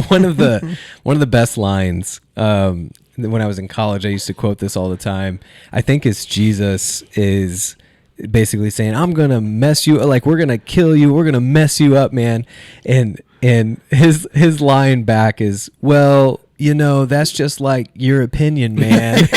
one of the best lines. When I was in college, I used to quote this all the time. I think it's Jesus is basically saying, "I'm gonna mess you, like we're gonna kill you, we're gonna mess you up, man." And his line back is, "Well, you know, that's just like your opinion, man."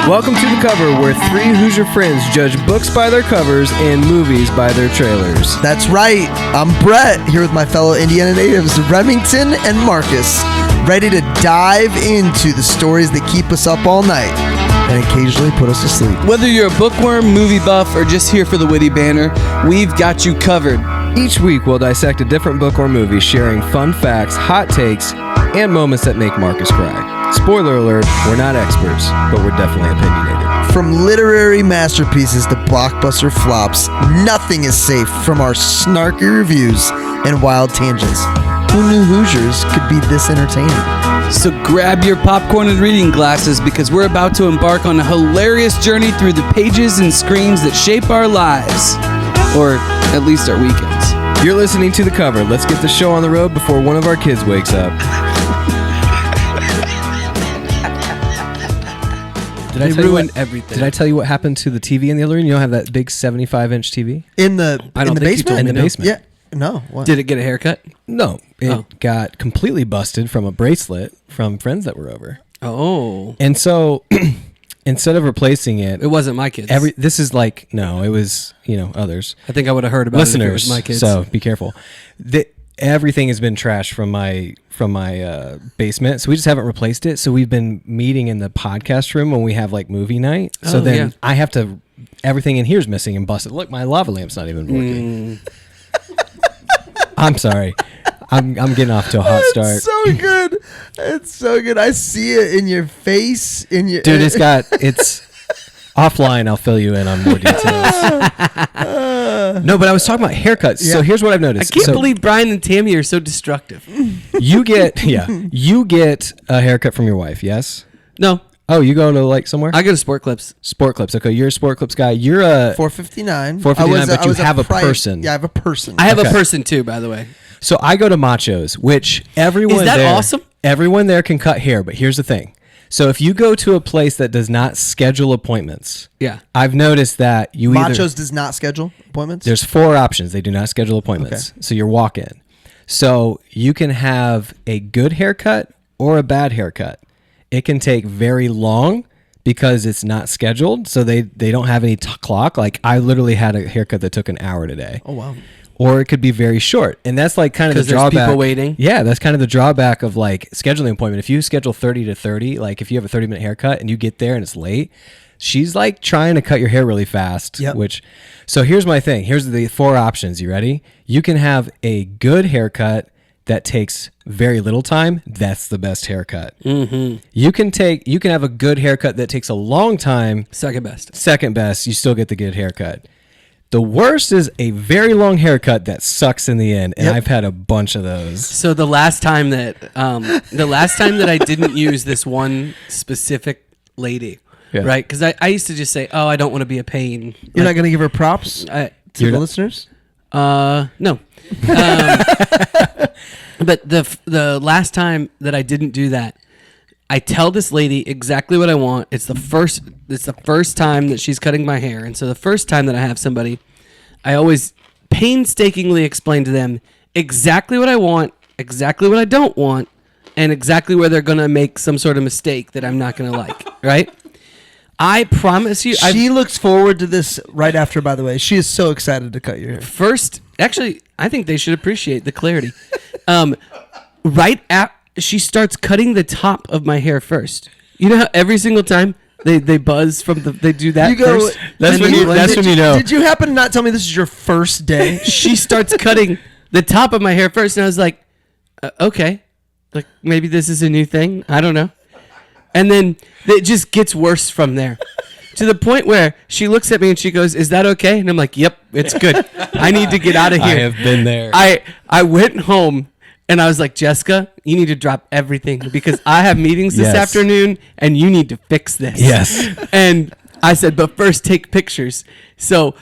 Welcome to The Cover, where three Hoosier friends judge books by their covers and movies by their trailers. That's right. I'm Brett, here with my fellow Indiana natives, Remington and Marcus, ready to dive into the stories that keep us up all night and occasionally put us to sleep. Whether you're a bookworm, movie buff, or just here for the witty banter, we've got you covered. Each week, we'll dissect a different book or movie, sharing fun facts, hot takes, and moments that make Marcus cry. Spoiler alert, we're not experts, but we're definitely opinionated. From literary masterpieces to blockbuster flops, nothing is safe from our snarky reviews and wild tangents. Who knew Hoosiers could be this entertaining? So grab your popcorn and reading glasses, because we're about to embark on a hilarious journey through the pages and screens that shape our lives. Or at least our weekends. You're listening to The Cover. Let's get the show on the road before one of our kids wakes up. They ruined everything. Did I tell you what happened to the TV in the other room? You don't have that big 75-inch TV? In the basement? In the basement. Yeah. No. What? Did it get a haircut? No. It got completely busted from a bracelet from friends that were over. Oh. And so instead of replacing it... It wasn't my kids. This is like... No, it was, others. I think I would have heard about listeners, it if it was my kids. So be careful. Everything has been trashed from my basement, so we just haven't replaced it. So we've been meeting in the podcast room when we have like movie night. So then I have to, everything in here is missing and busted. Look, my lava lamp's not even working. I'm sorry. I'm getting off to a hot start. It's so good. It's so good. I see it in your face. Dude, it's offline. I'll fill you in on more details. No, but I was talking about haircuts. Yeah. So here's what I've noticed. I can't believe Brian and Tammy are so destructive. You get a haircut from your wife, yes? No. Oh, you go to like somewhere? I go to Sport Clips. Sport Clips. Okay, you're a Sport Clips guy. You're a $4.59. $4.59, but you have a person. Yeah, I have a person. I have a person too, by the way. So I go to Machos, which everyone is that there, awesome? Everyone there can cut hair, but here's the thing. So if you go to a place that does not schedule appointments, I've noticed that Machos does not schedule appointments? There's 4 options. They do not schedule appointments. Okay. So you're walk-in. So you can have a good haircut or a bad haircut. It can take very long because it's not scheduled. So they don't have any clock. Like I literally had a haircut that took an hour today. Oh, wow. Or it could be very short. And that's like kind of the drawback. Because there's people waiting? Yeah, that's kind of the drawback of like scheduling appointment. If you schedule 30 to 30, like if you have a 30-minute haircut and you get there and it's late, she's like trying to cut your hair really fast. Yep. So here's my thing. Here's the 4 options. You ready? You can have a good haircut that takes very little time. That's the best haircut. Mm-hmm. You can have a good haircut that takes a long time. Second best. Second best. You still get the good haircut. The worst is a very long haircut that sucks in the end, and I've had a bunch of those. So the last time that I didn't use this one specific lady, right? Because I used to just say, "Oh, I don't want to be a pain." You're not going to give her props to the listeners? No. But the last time that I didn't do that, I tell this lady exactly what I want. It's the first time that she's cutting my hair. And so the first time that I have somebody, I always painstakingly explain to them exactly what I want, exactly what I don't want, and exactly where they're going to make some sort of mistake that I'm not going to like, right? I promise you. She looks forward to this right after, by the way. She is so excited to cut your hair. First, actually, I think they should appreciate the clarity. Right after. She starts cutting the top of my hair first. You know how every single time they buzz they do that first? That's when you know. Did you happen to not tell me this is your first day? She starts cutting the top of my hair first, and I was like, okay. Like, maybe this is a new thing. I don't know. And then it just gets worse from there. To the point where she looks at me and she goes, "Is that okay?" And I'm like, "Yep, it's good. I need to get out of here." I have been there. I went home. And I was like, "Jessica, you need to drop everything because I have meetings this afternoon and you need to fix this." Yes. And I said, but first take pictures. So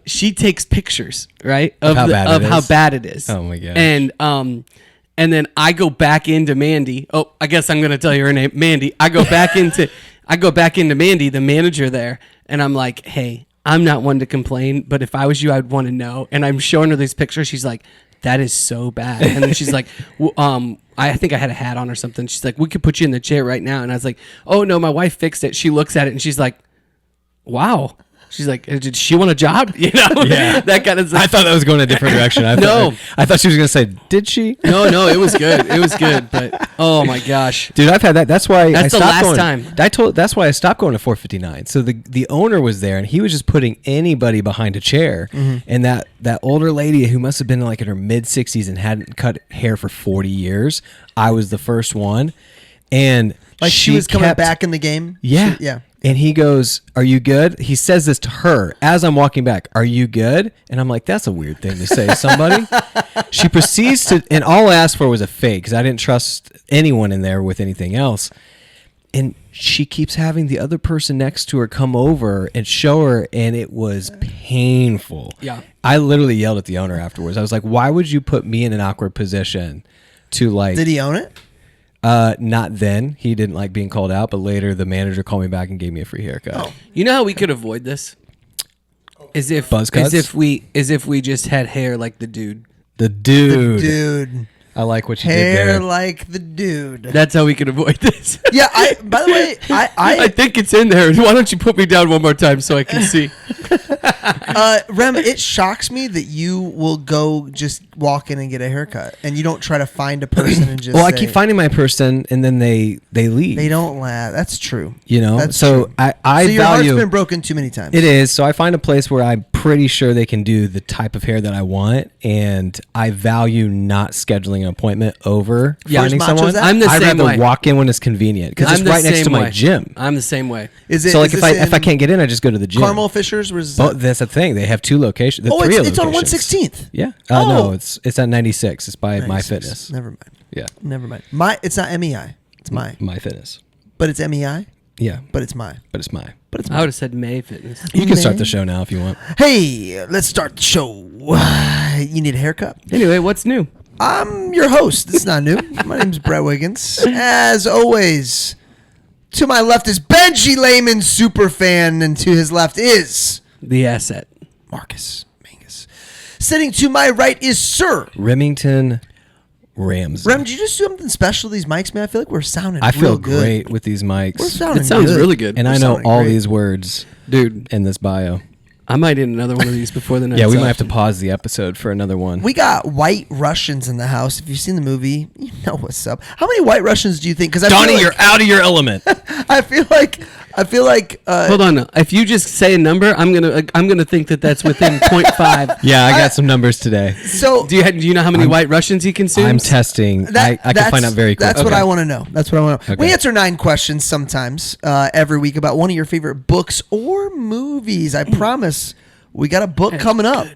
she takes pictures, right, of how bad it is. Oh my gosh. And then I go back into Mandy. Oh, I guess I'm gonna tell you her name, Mandy. I go back into Mandy, the manager there, and I'm like, hey, I'm not one to complain, but if I was you, I'd want to know. And I'm showing her these pictures. She's like, that is so bad. And then she's like, I think I had a hat on or something. She's like, we could put you in the chair right now. And I was like, oh no, my wife fixed it. She looks at it and she's like, wow. She's like, did she want a job? You know, Yeah. that kind of stuff. I thought that was going a different direction. I thought she was going to say, did she? No, it was good. It was good. But oh my gosh, Dude, I've had that. That's why That's I the stopped last going. time. That's why I stopped going to 459. So the owner was there, and he was just putting anybody behind a chair. And that older lady who must have been like in her mid 60s and hadn't cut hair for 40 years. I was the first one, and Like she was coming back in the game. Yeah, Yeah. And he goes, "Are you good?" He says this to her as I'm walking back. "Are you good?" And I'm like, "That's a weird thing to say to somebody." She proceeds to, and all I asked for was a fake because I didn't trust anyone in there with anything else. And she keeps having the other person next to her come over and show her, and it was painful. Yeah. I literally yelled at the owner afterwards. I was like, "Why would you put me in an awkward position to like?" Did he own it? Not then. He didn't like being called out, but later the manager called me back and gave me a free haircut. Oh. You know how we could avoid this? Buzz cuts? As if we just had hair like the dude. The dude. Dude. I like what you did Hair there. like the dude. That's how we could avoid this. Yeah, by the way, I think it's in there. Why don't you put me down one more time so I can see? Rem, it shocks me that you will go just walk in and get a haircut, and you don't try to find a person and just. Well, I say- keep finding my person, and then they leave. They don't laugh. That's true. You know, That's so true. I So your value. heart's been broken too many times. It is. So I find a place where I'm pretty sure they can do the type of hair that I want, and I value not scheduling an appointment over Yeah. finding Where's Macho's someone. at? I'm the I'd same rather way. walk in when it's convenient because it's I'm the right next to same my way. gym. I'm the same way. Is it? So like is if I this in can't get in, I just go to the gym. Carmel Fishers was. Oh, that's the thing. They have two locations. Oh, three it's on locations. 116th. Yeah. Oh. No, it's at 96. It's by My 96. Fitness. Never mind. Yeah. Never mind. It's not MEI. It's my. My Fitness. But it's MEI. Yeah. But it's my. But it's my. But it's I my. would have said May Fitness. You can start the show now if you want. Hey, let's start the show. You need a haircut? Anyway, what's new? I'm your host. This is not new. My name's Brett Wiggins. As always, to my left is Benji Lehman, superfan, and to his left is The asset. Marcus Mangus. Sitting to my right is Sir Remington Ramsey. Rem. Did you just do something special to these mics, man? I feel like we're sounding. I feel real good. great with these mics. We're sounding. It sounds good. really good. And We're I know sounding all great. these words Dude, in this bio. I might need another one of these before the next Yeah, we might have to episode. pause the episode for another one. We got White Russians in the house. If you've seen the movie, you know what's up. How many White Russians do you think? Because Donnie, you're out of your element. I feel like. Hold on. If you just say a number, I'm gonna think that that's within 0.5. Yeah, I got some numbers today. So Do you know how many white Russians he consumes? I'm testing. I can that's- find out very quickly. That's what I want to know. That's what I want to know. Okay. We answer 9 questions sometimes every week about one of your favorite books or movies. I promise we got a book coming up.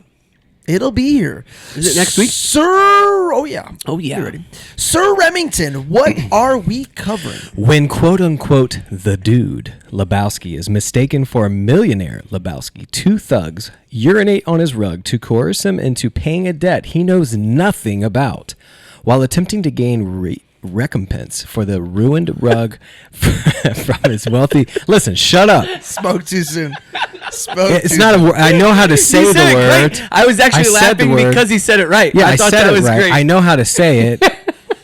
It'll be here. Is it next week? Sir? Oh, yeah. Oh, yeah. You ready? Sir Remington, what are we covering? When quote-unquote the dude Lebowski is mistaken for a millionaire Lebowski, two thugs urinate on his rug to coerce him into paying a debt he knows nothing about, while attempting to gain recompense for the ruined rug from his wealthy... Listen, shut up. Spoke too soon. It's not a word. I know how to say He the said it word. great. I was actually said the laughing word. because he said it right. Yeah, I thought said that it was right. great. I know how to say it.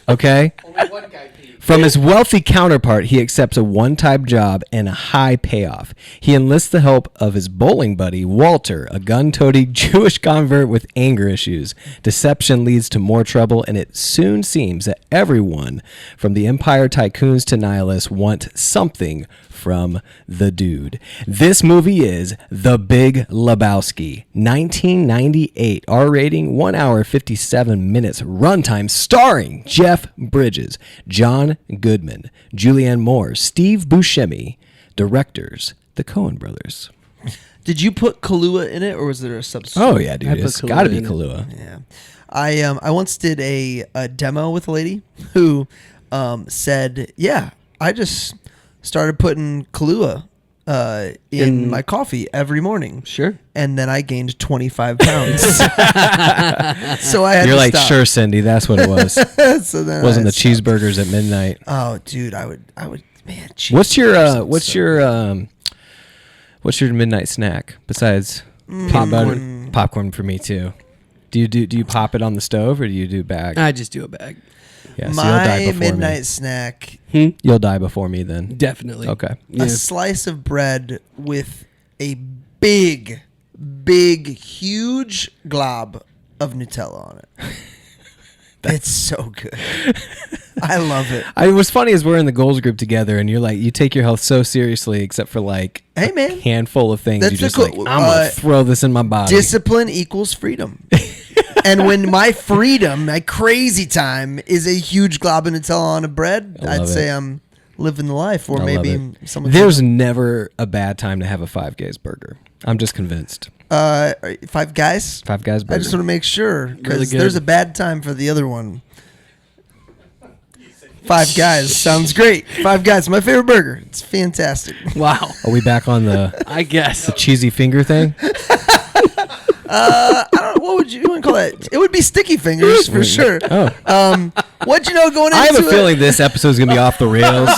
Okay? From his wealthy counterpart, he accepts a one-time job and a high payoff. He enlists the help of his bowling buddy, Walter, a gun-toting Jewish convert with anger issues. Deception leads to more trouble, and it soon seems that everyone, from the empire tycoons to nihilists, want something from the dude. This movie is The Big Lebowski, 1998, R rating, 1 hour 57 minutes, runtime, starring Jeff Bridges, John Goodman, Julianne Moore, Steve Buscemi, directors, the Coen Brothers. Did you put Kahlua in it, or was there a substitute? Oh yeah, dude, I put it's got to be Kahlua in it. Kahlua. Yeah. I once did a demo with a lady who said, yeah, I just started putting Kahlua in my coffee every morning. Sure. And then I gained 25 pounds. So I had You're to like, stop. sure, Cindy, that's what it was. So then Wasn't I the stopped. cheeseburgers at midnight? Oh, dude, I would, man. What's your cheeseburgers, what's your midnight snack besides popcorn for me too? Do you pop it on the stove or do you do bag? I just do a bag. Yeah, so you'll die my before midnight me. snack? You'll die before me then. Definitely. Okay. Yeah. A slice of bread with a big, huge glob of Nutella on it. It's so good. I love it. What's funny is we're in the goals group together, and you're like, you take your health so seriously, except for like Hey, man. a handful of things. That's You just the like, cool- I'm gonna throw this in my body. Discipline equals freedom. And when my freedom, my crazy time, is a huge glob of Nutella on a bread, I love I'd say it. I'm living the life. Or I love maybe it. someone. There's never a bad time to have a Five Guys burger. I'm just convinced. Five Guys. Five Guys burger. I just want to make sure because Really good. there's a bad time for the other one. Five Guys sounds great. Five Guys, my favorite burger. It's fantastic. Wow. Are we back on the I guess. cheesy finger thing? I don't know, what would you want to call it? It would be sticky fingers for sure. Oh. What'd you know going into I have a it? feeling this episode's gonna be off the rails.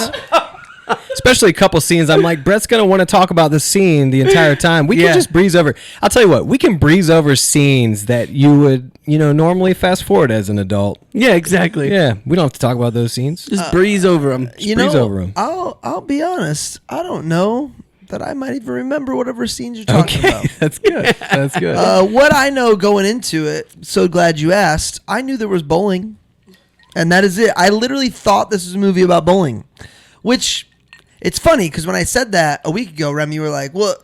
Especially a couple scenes. I'm like, Brett's gonna want to talk about this scene the entire time. We Yeah. can just breeze over. I'll tell you what, we can breeze over scenes that you would, normally fast forward as an adult. Yeah, exactly. Yeah, we don't have to talk about those scenes. Just breeze over them. You breeze know, over 'em. I'll be honest. I don't know that I might even remember whatever scenes you're talking Okay, about. that's good. That's good. What I know going into it, so glad you asked. I knew there was bowling, and that is it. I literally thought this was a movie about bowling, which it's funny because when I said that a week ago, Rem, you were like, "Well,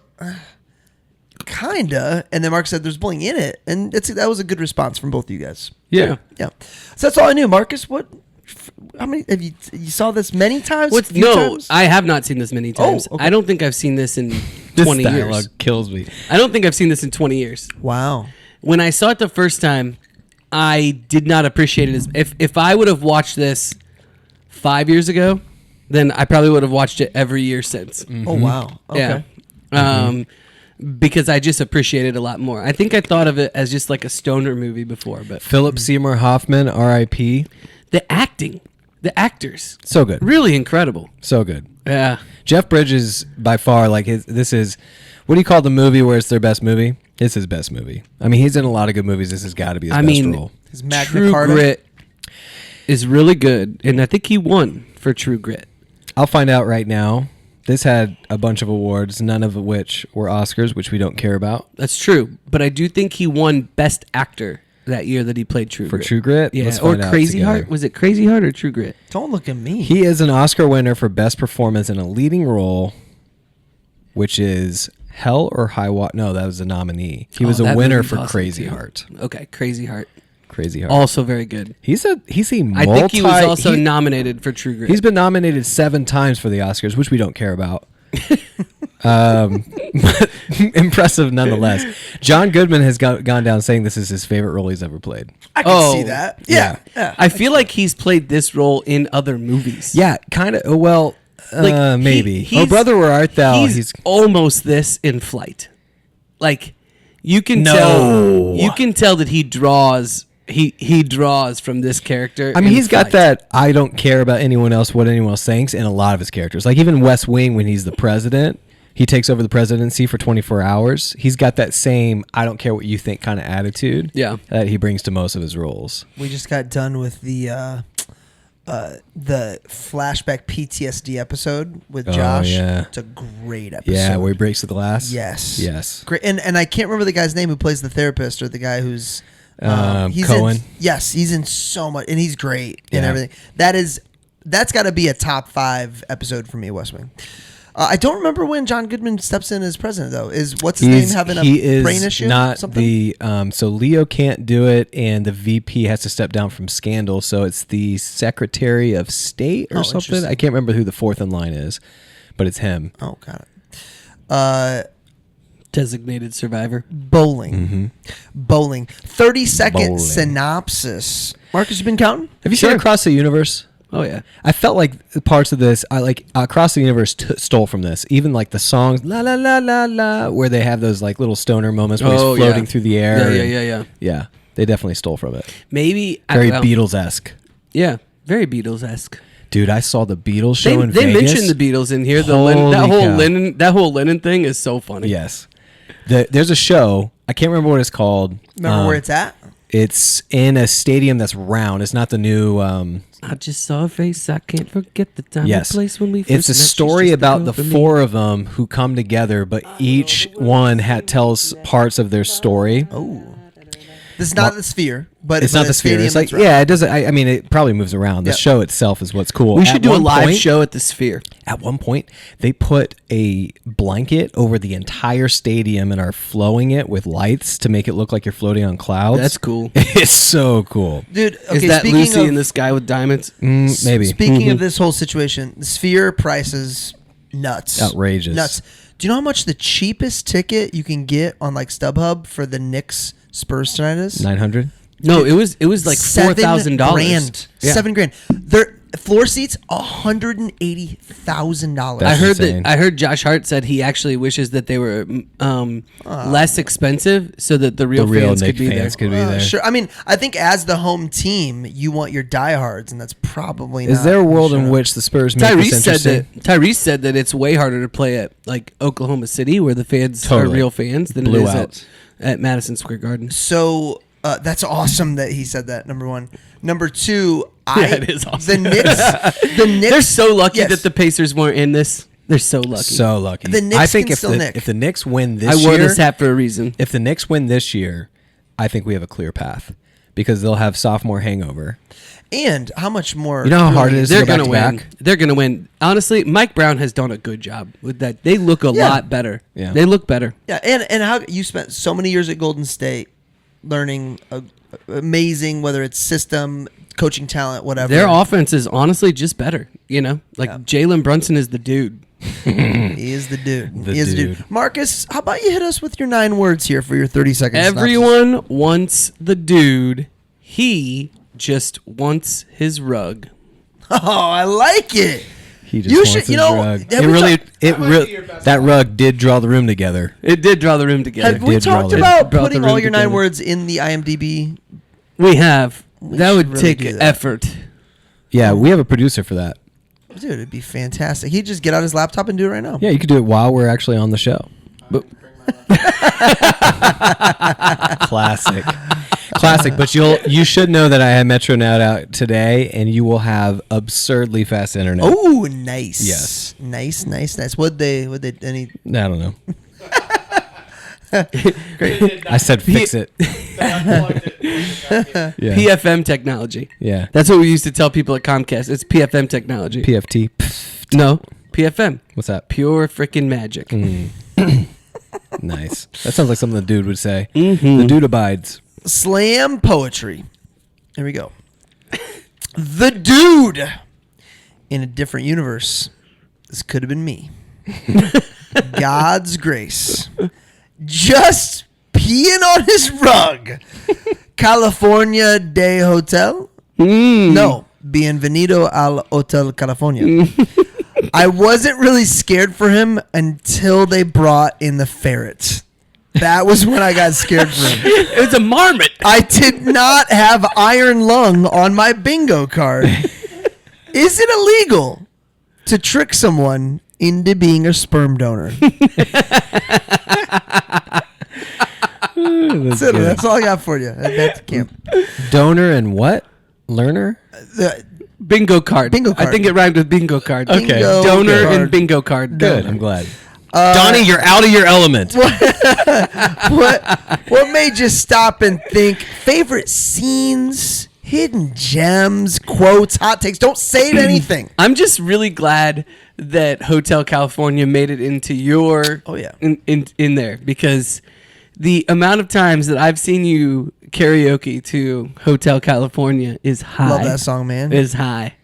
kinda," and then Mark said there's bowling in it, and that was a good response from both of you guys. Yeah. Yeah, so that's all I knew. Marcus, what? How many have you saw this many times? What's Few no? times? I have not seen this many times. okay. I don't think I've seen this in This 20 dialogue years. kills me. I don't think I've seen this in 20 years. Wow. When I saw it the first time, I did not appreciate it as if I would have watched this 5 years ago, then I probably would have watched it every year since. Oh wow. Okay. Yeah. Because I just appreciate it a lot more. I think I thought of it as just like a stoner movie before, but Philip Seymour Hoffman, R.I.P. the acting, the actors, So good. really incredible. So good. Yeah. Jeff Bridges, by far, like this is, what do you call the movie where it's their best movie? It's his best movie. I mean, he's in a lot of good movies. This has got to be his best role. His Magna True Carta. Grit is really good, and I think he won for True Grit. I'll find out right now. This had a bunch of awards, none of which were Oscars, which we don't care about. That's true, but I do think he won Best Actor that year that he played True For Grit. True Grit? Yeah, Let's or find out Crazy together. Heart. Was it Crazy Heart or True Grit? Don't look at me. He is an Oscar winner for Best Performance in a Leading Role, which is Hell or High Water. No, that was a nominee. He was a That winner movie's for awesome, Crazy too. Heart. Okay, Crazy Heart. Crazy Heart. Also very good. He's a I think he was also nominated for True Grit. He's been nominated 7 times for the Oscars, which we don't care about. But impressive nonetheless. John Goodman has gone down saying this is his favorite role he's ever played. I can Oh, see that. Yeah. Yeah. I feel like he's played this role in other movies. Yeah, kind of. Well, Like, maybe. he's- Oh, Brother, Where Art Thou? He's almost this in Flight. Like you can No. tell that he draws he draws from this character. I mean, in he's got Flight. that I don't care about anyone else, what anyone else thinks in a lot of his characters. Like even West Wing, when he's the president, he takes over the presidency for 24 hours. He's got that same I don't care what you think kind of attitude Yeah. that he brings to most of his roles. We just got done with the flashback PTSD episode with Oh, Josh. yeah. It's a great episode. Yeah, where he breaks the glass. Yes. Yes. Great. And I can't remember the guy's name who plays the therapist or the guy who's he's Coen. Yes, he's in so much, and he's great and Yeah. everything. That's got to be a top 5 episode for me, West Wing. I don't remember when John Goodman steps in as president though. What's his name having a brain issue? Not something? the so Leo can't do it, and the VP has to step down from Scandal. So it's the Secretary of State or Oh, something. interesting. I can't remember who the fourth in line is, but it's him. Oh, got it. Designated Survivor. Bowling. Bowling. 30-second Bowling. synopsis. Marcus, you been counting? Have you seen Sure. Across the Universe? Oh yeah. I felt like parts of this, I like Across the Universe stole from this. Even like the songs, la la la la la, where they have those like little stoner moments where he's floating through the air. Yeah. Yeah, they definitely stole from it. Maybe Very Beatles-esque. Yeah, very Beatles-esque. Dude, I saw the Beatles show in They Vegas. mentioned the Beatles in here. Holy cow. That whole Lennon thing is so funny. Yes. There's a show. I can't remember what it's called. Remember where it's at? It's in a stadium that's round. It's not the new. I just saw a face. I can't forget the time Yes. and place when we first It's a met. She's story just a about girl the for me. four of them who come together, but each one tells parts of their story. Oh. This is not the Sphere, but It's not the Sphere. stadium It's like, that's yeah, it doesn't. I mean, it probably moves around. The Yep. show itself is what's cool. We At should do a one live point- show at the Sphere. At one point, they put a blanket over the entire stadium and are flowing it with lights to make it look like you're floating on clouds. That's cool. It's so cool. Dude, okay, Is that speaking Lucy of, in the sky with diamonds? Maybe. Speaking of this whole situation, the Sphere prices nuts. Outrageous. Nuts. Do you know how much the cheapest ticket you can get on like StubHub for the Knicks Spurs tonight is? 900. No, it was like $4,000. $7,000. Yeah. $7,000. Their floor seats $180,000. I That's heard insane. that. I heard Josh Hart said he actually wishes that they were less expensive, so that the real, The real fans Knick could be fans there. could be there. Sure. I mean, I think as the home team, you want your diehards, and that's probably Is not there a world in shut up. which the Spurs make Tyrese this said interesting? that. Tyrese said that it's way harder to play at like Oklahoma City, where the fans Totally. are real fans, than Blew it is out. at Madison Square Garden. So that's awesome that he said that. Number one. Number two, it is awesome. The Knicks. The Knicks. They're so lucky yes. that the Pacers weren't in this. They're so lucky. So lucky. The Knicks I think can if still nick. if the Knicks win this I year, wore this hat for a reason. if the Knicks win this year, I think we have a clear path because they'll have sophomore hangover. And how much more? You know how hard it is to They're go back gonna to win. back? They're gonna win. Honestly, Mike Brown has done a good job with that. They look a Yeah. lot better. Yeah. They look better. Yeah, and how you spent so many years at Golden State learning amazing, whether it's system, coaching talent, whatever. Their offense is honestly just better. You know, like Jalen Brunson is the dude. He is the dude. The He is the dude. dude. Marcus, how about you hit us with your 9 words here for your 30 seconds? Everyone wants the dude. He just wants his rug. Oh, I like it. He just You wants should- his you know, rug. have It we really, talked- that rug did draw the room together. It did draw the room together. Have we did talked roll it. about Brought the putting room all your 9 together. words in the IMDb? We have. We that should would really take do that. effort. Yeah, we have a producer for that. Dude, it'd be fantastic. He'd just get out his laptop and do it right now. Yeah, you could do it while we're actually on the show. Classic. Classic, but you should know that I had MetroNet out today, and you will have absurdly fast internet. Oh, nice. Yes. Nice. Would they any I don't know. I said fix it. Yeah. PFM technology. Yeah. That's what we used to tell people at Comcast. It's PFM technology. PFT. No, PFM. What's that? Pure freaking magic. Nice. That sounds like something the dude would say. Mm-hmm. The dude abides. slam poetry? Here we go. The dude in a different universe. This could have been me. God's grace. Just peeing on his rug. California Day Hotel? No. Bienvenido al Hotel California. I wasn't really scared for him until they brought in the ferret. That was when I got scared for him. It was a marmot. I did not have iron lung on my bingo card. Is it illegal to trick someone into being a sperm donor? That's all I got for you. That's camp. Donor and what? Learner? Bingo card. Bingo card. I think it rhymed with bingo card. Okay. Bingo Donor card. and bingo card. Good. Donor. I'm glad. Donnie, you're out of your element. What made you stop and think? Favorite scenes, hidden gems, quotes, hot takes. Don't save anything. I'm just really glad that Hotel California made it into your in there, because the amount of times that I've seen you karaoke to Hotel California is high. Love that song, man. Is high.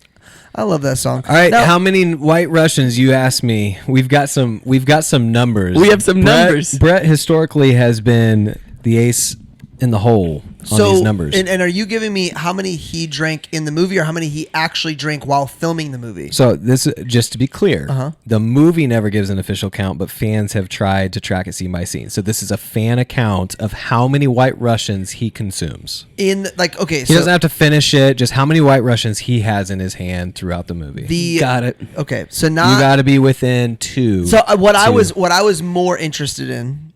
I love that song. All right, Now- how many White Russians? You asked me. We've got some numbers. We have some numbers. Brett historically has been the ace in the hole on these numbers. And are you giving me how many he drank in the movie, or how many he actually drank while filming the movie? So this, just to be clear, the movie never gives an official count, but fans have tried to track it scene by scene. So this is a fan account of how many White Russians he consumes. He doesn't have to finish it, just how many White Russians he has in his hand throughout the movie. Got it. Okay, so now you got to be within 2. So what I was more interested in,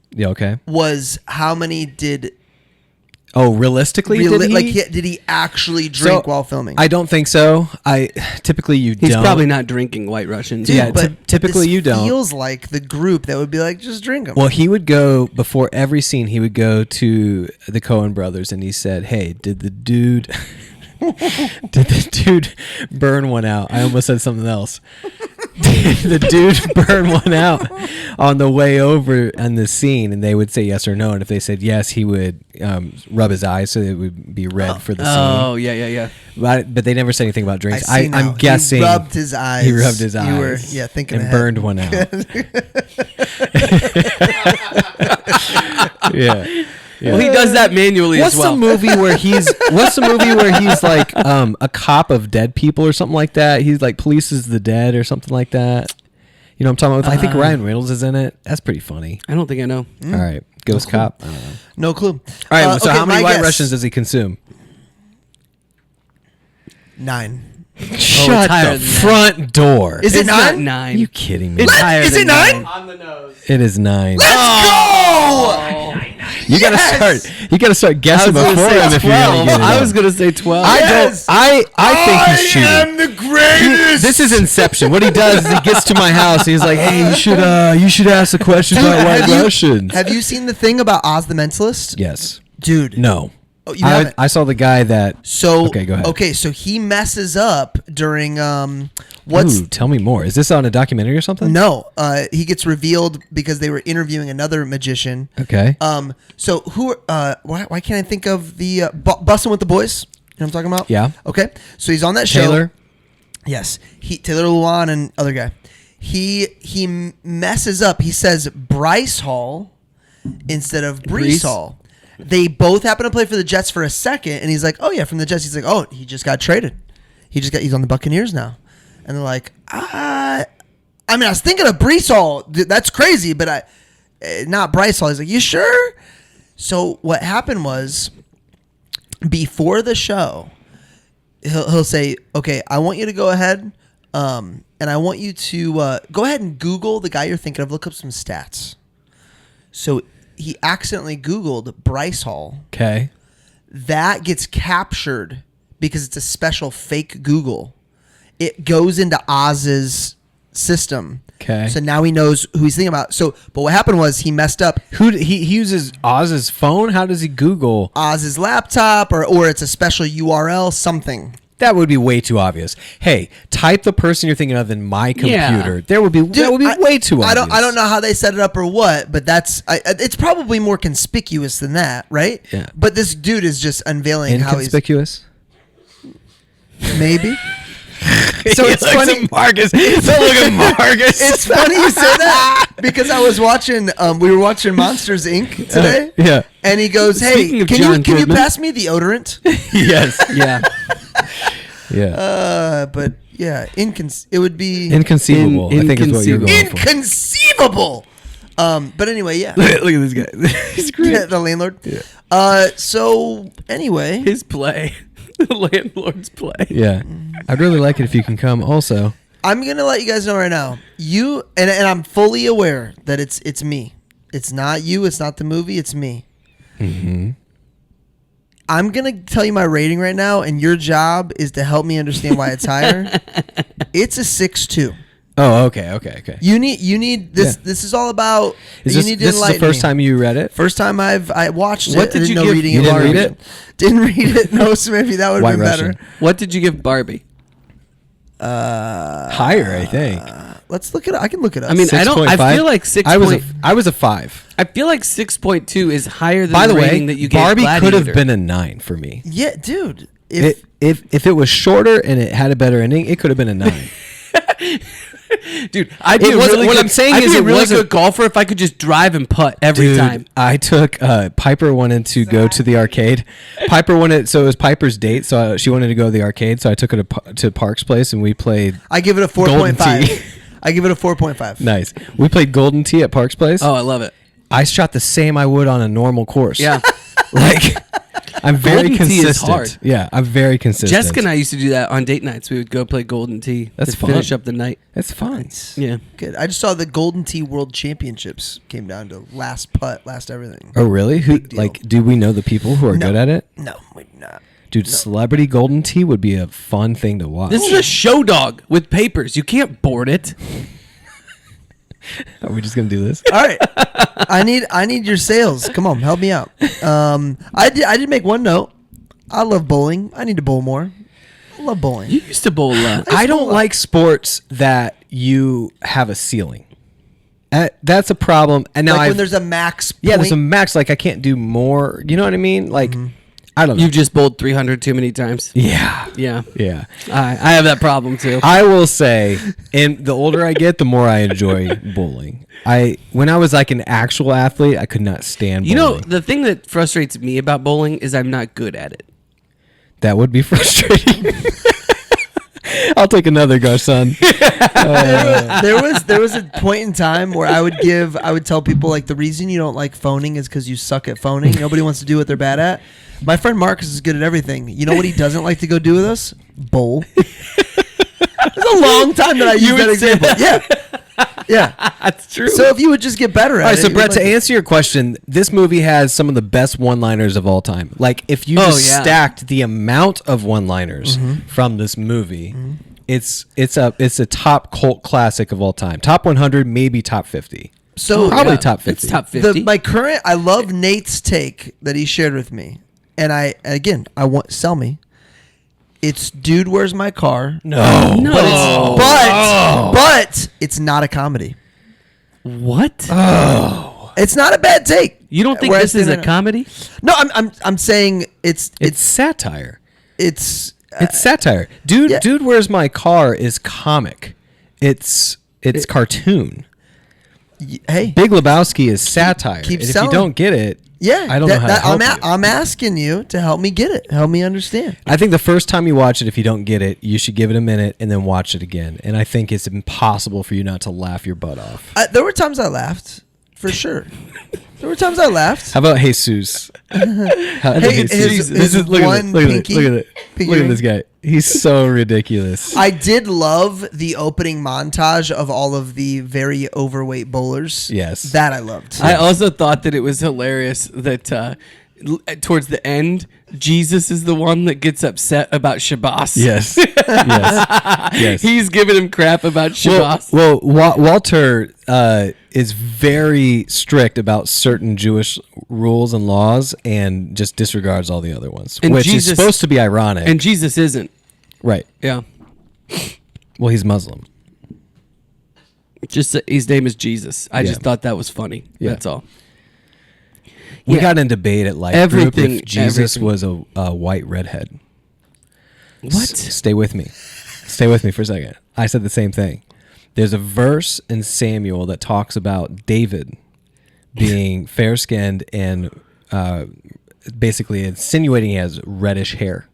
was how many did. Oh, realistically, did he actually drink while filming? I don't think so. Typically you don't. He's probably not drinking White Russians. Dude, but typically you don't. Feels like the group that would be like, just drink them. Well, he would go before every scene. He would go to the Coen Brothers and he said, "Hey, did the dude burn one out?" I almost said something else. Did the dude burn one out on the way over in the scene? And they would say yes or no. And if they said yes, he would rub his eyes so it would be red for the scene. Oh, yeah. But they never said anything about drinks. I'm guessing he rubbed his eyes. He rubbed his eyes. You were thinking and ahead. burned one out. Yeah. Well, he does that manually as well. What's the movie where he's like a cop of dead people or something like that? He's like polices the dead or something like that. You know what I'm talking about? I think Ryan Reynolds is in it. That's pretty funny. I don't think I know. All right. Ghost Cop? I don't know. No clue. All right. So how many White Russians does he consume? 9. Shut the front door. Is it It's 9? not 9. Are you kidding me? It's higher Is than it 9? 9? On the nose. It is 9. Let's go! You gotta start guessing before him if you're gonna get it. I was gonna say 12. I think he's cheating. I am the greatest. This is Inception. What he does is he gets to my house. He's like, "Hey, you should ask the questions about White Russians." Have you seen the thing about Oz the Mentalist? Yes. Dude. No. Oh, you haven't? I saw the guy that. Okay, go ahead. Okay, so he messes up during Ooh, tell me more. Is this on a documentary or something? No, he gets revealed because they were interviewing another magician. Okay. So who? Why can't I think of the Bussin' with the Boys? You know what I'm talking about? Yeah. Okay, so he's on that show. Taylor. Yes, Taylor Luan and other guy. He messes up. He says Bryce Hall instead of Brees Hall. They both happen to play for the Jets for a second, and he's like, "Oh yeah, from the Jets." He's like, "Oh, he just got traded. He's on the Buccaneers now." And they're like, I was thinking of Brees Hall. That's crazy, but not Bryce Hall. He's like, "You sure?" So what happened was, before the show, he'll say, "Okay, I want you to go ahead, and I want you to go ahead and Google the guy you're thinking of. Look up some stats." So he accidentally Googled Bryce Hall. Okay. That gets captured because it's a special fake Google. It goes into Oz's system. Okay. So now he knows who he's thinking about. But what happened was he messed up. He uses Oz's phone? How does he Google? Oz's laptop or it's a special URL, something. That would be way too obvious. Hey, type the person you're thinking of in my computer. That would be way too obvious. I don't know how they set it up or what, but it's probably more conspicuous than that, right? Yeah. But this dude is just unveiling how he's inconspicuous. Maybe. So it's funny, Marcus. Look at Marcus. It's funny you say that because I was watching. We were watching Monsters Inc. today. Yeah. And he goes, "Hey, Speaking of can John you Goodman. pass me the odorant?" Yes. Yeah. Yeah. But yeah, it would be Inconceivable. I think is what you're going for. inconceivable. But anyway, yeah. Look at this guy. He's great. Yeah, the landlord. Yeah. So anyway, His play. The landlord's play. Yeah. I'd really like it if you can come also. I'm gonna let you guys know right now. You and I'm fully aware that it's me. It's not you. It's not the movie. It's me. Mm-hmm. I'm gonna tell you my rating right now, and your job is to help me understand why it's higher. It's a 6.2. Oh, okay. You need this. Yeah. This is all about. Is you this, need to this is the enlighten first me. time you read it? First time I watched What it. did I you didn't know give- reading you it didn't Barbie. read it? Didn't read it. No, so maybe that would White have been Russian. better. What did you give Barbie? Higher, I think. Let's look it up. I can look it up. I mean, I 6.5? feel like 6. I was a 5. I feel like 6.2 is higher than By the rating way, that you gave Barbie could have Gladiator. been a 9 for me. yeah, dude. If it was shorter and it had a better ending, it could have been a 9. Dude, I'd be It a wasn't- really what good, I'm saying I'd is be a it really wasn't- good golfer if I could just drive and putt every Dude, time. I took Piper wanted to go to the arcade. Piper wanted, so it was Piper's date, so she wanted to go to the arcade. So I took her to Parks Place and we played. I give it a Golden 4.5. Tee. I give it a 4.5. Nice. We played Golden Tee at Parks Place. Oh, I love it. I shot the same I would on a normal course. Yeah. Like I'm very Golden Tee is consistent. hard. Yeah, I'm very consistent. Jessica and I used to do that on date nights. We would go play Golden Tee That's to fun. finish up the night. That's fun. Yeah. Good. I just saw the Golden Tee World Championships came down to last putt, last everything. Oh really? Who Big deal. like? Do we know the people who are No. good at it? No, wait, not. Dude, Celebrity Golden Tee would be a fun thing to watch. This is a show dog with papers. You can't board it. Are we just gonna do this? All right. I need your sales. Come on, help me out. I did make one note. I love bowling. I need to bowl more. I love bowling. You used to bowl a lot. I don't like sports that you have a ceiling. That's a problem. And now Like when there's a max point. yeah, there's a max. Like I can't do more. You know what I mean? Like I don't know. You've just bowled 300 too many times. yeah, Yeah. yeah. I have that problem too. I will say, and the older I get, the more I enjoy bowling. When I was like an actual athlete, I could not stand bowling. You know, the thing that frustrates me about bowling is I'm not good at it. That would be frustrating. I'll take another go, son. There was a point in time where I would tell people like the reason you don't like phoning is because you suck at phoning. Nobody wants to do what they're bad at. My friend Marcus is good at everything. You know what he doesn't like to go do with us? Bowl. It's a long time that I used that example. Yeah. That's true. So if you would just get better at All right, it. so you'd Brett, like to answer your question, this movie has some of the best one-liners of all time. Like, if you just stacked the amount of one-liners from this movie, it's a top cult classic of all time. Top 100, maybe top 50. So Probably top 50. It's top 50. I love Nate's take that he shared with me. And I want sell me. It's Dude, Where's My Car? No. But it's not a comedy. What? It's not a bad take. You don't think Where I this is stand a on it. comedy? No, I'm saying it's satire. it's It's satire. Dude, yeah. Dude, Where's My Car is comic. It's cartoon. hey. Big Lebowski is satire. Keep And if selling. you don't get it, Yeah, I don't know how to help you. I'm asking you to help me get it. Help me understand. I think the first time you watch it, if you don't get it, you should give it a minute and then watch it again. And I think it's impossible for you not to laugh your butt off. There were times I laughed, for sure. There were times I laughed. How about Jesus? Hey, Look one at pinky- it. pinky Look at ring. this guy. He's so ridiculous. I did love the opening montage of all of the very overweight bowlers. Yes. That I loved. I also thought that it was hilarious that towards the end, Jesus is the one that gets upset about Shabbos. Yes. Yes. He's giving him crap about Shabbos. Well, Walter is very strict about certain Jewish rules and laws and just disregards all the other ones, And which is Jesus- supposed to be ironic. And Jesus isn't. Right. Yeah. Well, he's Muslim. Just his name is Jesus. I just thought that was funny. Yeah. That's all. We Yeah. got in debate at Life Group Everything- if Jesus everything. was a white redhead. What? Stay with me. Stay with me for a second. I said the same thing. There's a verse in Samuel that talks about David being fair-skinned and basically insinuating he has reddish hair.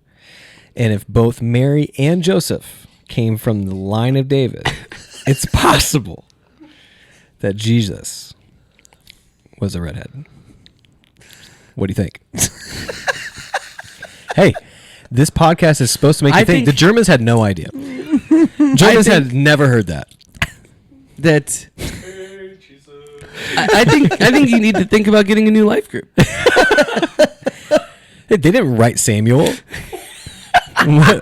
And if both Mary and Joseph came from the line of David, it's possible that Jesus was a redhead. What do you think? Hey, this podcast is supposed to make you think. The Germans had no idea. Germans had never heard that. That I think you need to think about getting a new life group. They didn't write Samuel. Well,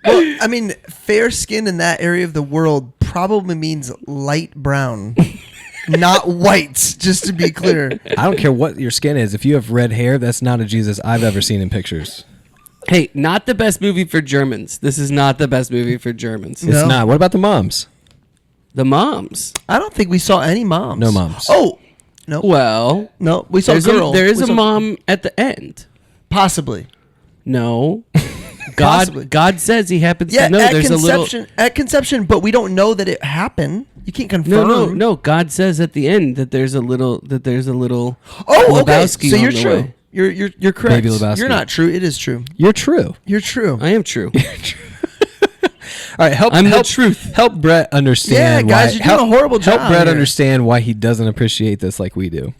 I mean, fair skin in that area of the world probably means light brown, not white, just to be clear. I don't care what your skin is. If you have red hair, that's not a Jesus I've ever seen in pictures. Hey, not the best movie for Germans. This is not the best movie for Germans. It's No. not. What about the moms? The moms. I don't think we saw any moms. No moms. Oh, no. Well, No, we saw there is girl. a We saw- mom at the end. Possibly. No. Possibly. God says he happens Yeah, to know at there's conception, at conception, but we don't know that it happened. You can't confirm. no. God says at the end that there's a little Oh, okay. Lebowski So you're on the true. way. You're correct. Baby Lebowski. You're not true. It is true. You're true. You're true. I am true. All right, I'm the truth. Help Brett understand. Yeah, guys, you're doing a horrible job Help Brett here. understand why he doesn't appreciate this like we do.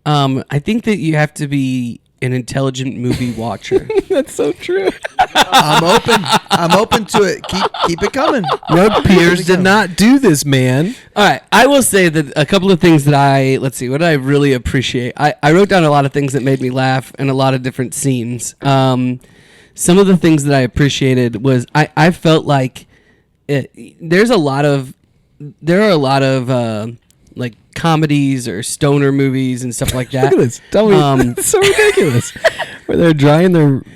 I think that you have to be an intelligent movie watcher. That's so true. I'm open. I'm open to it. Keep it coming. Rug Piers did not do this, man. All right, I will say that a couple of things that let's see, what did I really appreciate? I wrote down a lot of things that made me laugh and a lot of different scenes. Some of the things that I appreciated was I felt like there are a lot of like comedies or stoner movies and stuff like that. Look at this. Tell me, it's so ridiculous. Where they're drying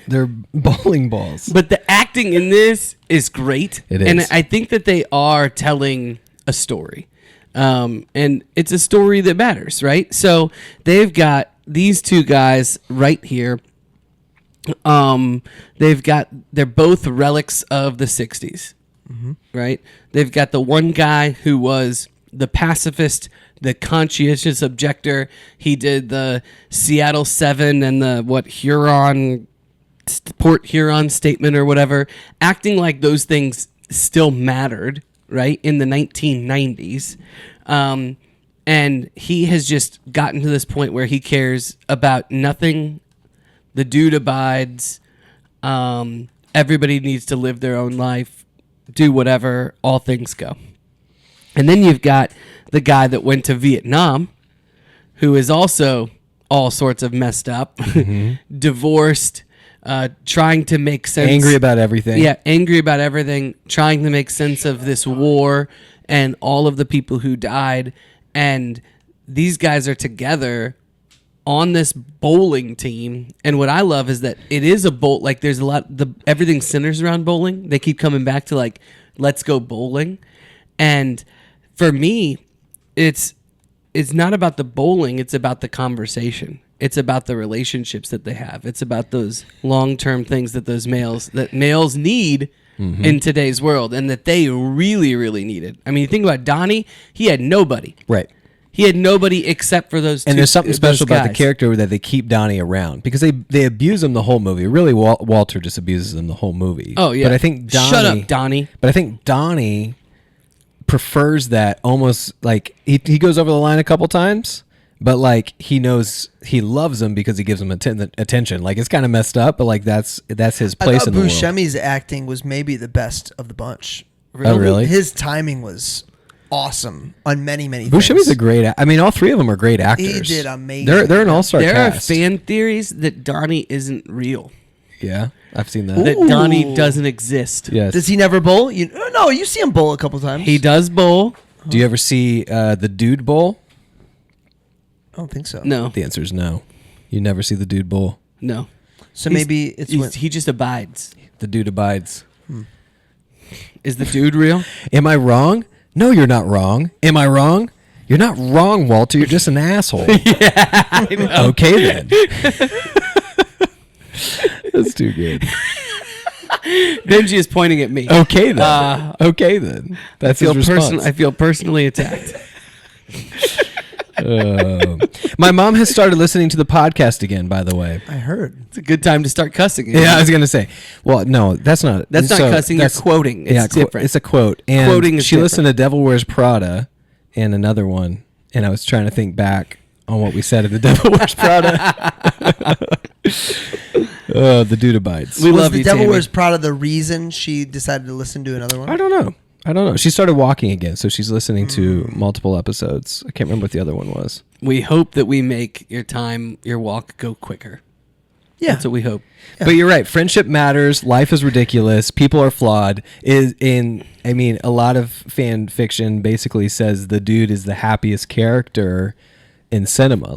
their bowling balls. But the acting in this is great. It is. And I think that they are telling a story. And it's a story that matters, right? So they've got these two guys right here. They're both relics of the 60s, right? They've got the one guy who was the pacifist, the conscientious objector. He did the Seattle 7 and the Port Huron statement or whatever, acting like those things still mattered, right, in the 1990s. And he has just gotten to this point where he cares about nothing. The dude abides. Everybody needs to live their own life, do whatever, all things go. And then you've got the guy that went to Vietnam, who is also all sorts of messed up, divorced, trying to make sense. Angry about everything. Yeah, angry about everything, trying to make sense of this war and all of the people who died. And these guys are together on this bowling team. And what I love is that it is a bowl. Like there's a lot, everything centers around bowling. They keep coming back to like, let's go bowling. And for me, it's not about the bowling. It's about the conversation. It's about the relationships that they have. It's about those long-term things that males need in today's world, and that they really, really needed. I mean, you think about Donnie. He had nobody. Right. He had nobody except for those two. And there's something special about the guys. character that they keep Donnie around because they abuse him the whole movie. Really, Walter just abuses him the whole movie. Oh, yeah. But I think Donnie... Shut up, Donnie. But I think Donnie prefers that almost like... He goes over the line a couple times, but like he knows he loves him because he gives him attention. Like it's kind of messed up, but like that's his place in the world. Buscemi's acting was maybe the best of the bunch. Oh, really? His timing was awesome on many things. Buscemi's a great... I mean, all three of them are great actors. He did amazing. They're an all-star There cast. are fan theories that Donnie isn't real. Yeah, I've seen that. That Donnie doesn't exist. Yes. Does he never bowl? No, you see him bowl a couple times. He does bowl. Do you ever see the Dude Bowl? I don't think so. No. The answer is no. You never see the Dude Bowl. No. So maybe it's when, he just abides. The dude abides. Is the dude real? Am I wrong? No, you're not wrong. Am I wrong? You're not wrong, Walter. You're just an asshole. Yeah. I know. Okay, then. That's too good. Benji is pointing at me. Okay, then. Okay, then. That's his response. I feel personally attacked. My mom has started listening to the podcast again, by the way. I heard. It's a good time to start cussing. Yeah, I was going to say. Well, no, that's not. That's not cussing. You're quoting. It's different. It's a quote. And Quoting is she listened different. to Devil Wears Prada and another one, and I was trying to think back on what we said in the Devil Wears Prada. The dude abides. We Was love the you, Devil Tammy. Wears Prada the reason she decided to listen to another one? I don't know. She started walking again, so she's listening to multiple episodes. I can't remember what the other one was. We hope that we make your walk go quicker. Yeah. That's what we hope. But you're right. Friendship matters. Life is ridiculous. People are flawed. A lot of fan fiction basically says the dude is the happiest character in cinema.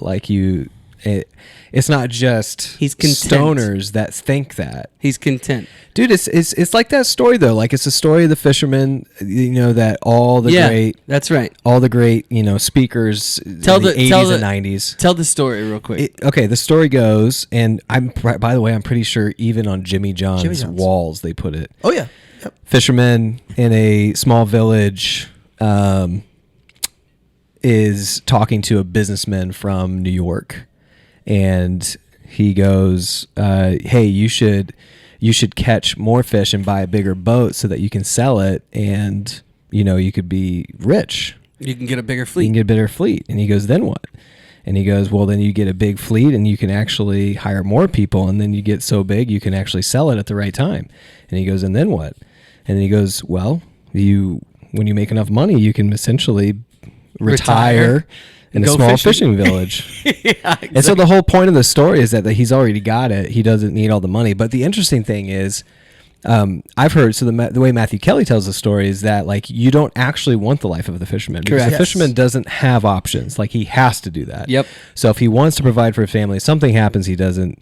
it's not just He's content. stoners that think that. He's content. Dude, it's like that story though. Like it's a story of the fisherman. You know that all the great. That's right. All the great speakers Tell in the the- 80s tell and the- 90s. Tell the story real quick. Okay, the story goes, and by the way, I'm pretty sure even on Jimmy John's walls they put it. Oh yeah. Yep. Fisherman in a small village is talking to a businessman from New York, and he goes, "Hey, you should catch more fish and buy a bigger boat so that you can sell it, and you could be rich. You can get a bigger You fleet. can get a bigger fleet." And he goes, "Then what?" And he goes, "Well, then you get a big fleet, and you can actually hire more people, and then you get so big you can actually sell it at the right time." And he goes, "And then what?" And he goes, "Well, when you make enough money, you can essentially retire in a Go small fishing." fishing village." Yeah, exactly. And so the whole point of the story is that he's already got it. He doesn't need all the money. But the interesting thing is, I've heard, so the way Matthew Kelly tells the story is that like you don't actually want the life of the fisherman, because Correct. the Yes. fisherman doesn't have options. Like he has to do that. Yep. So if he wants to provide for his family, something happens, he doesn't.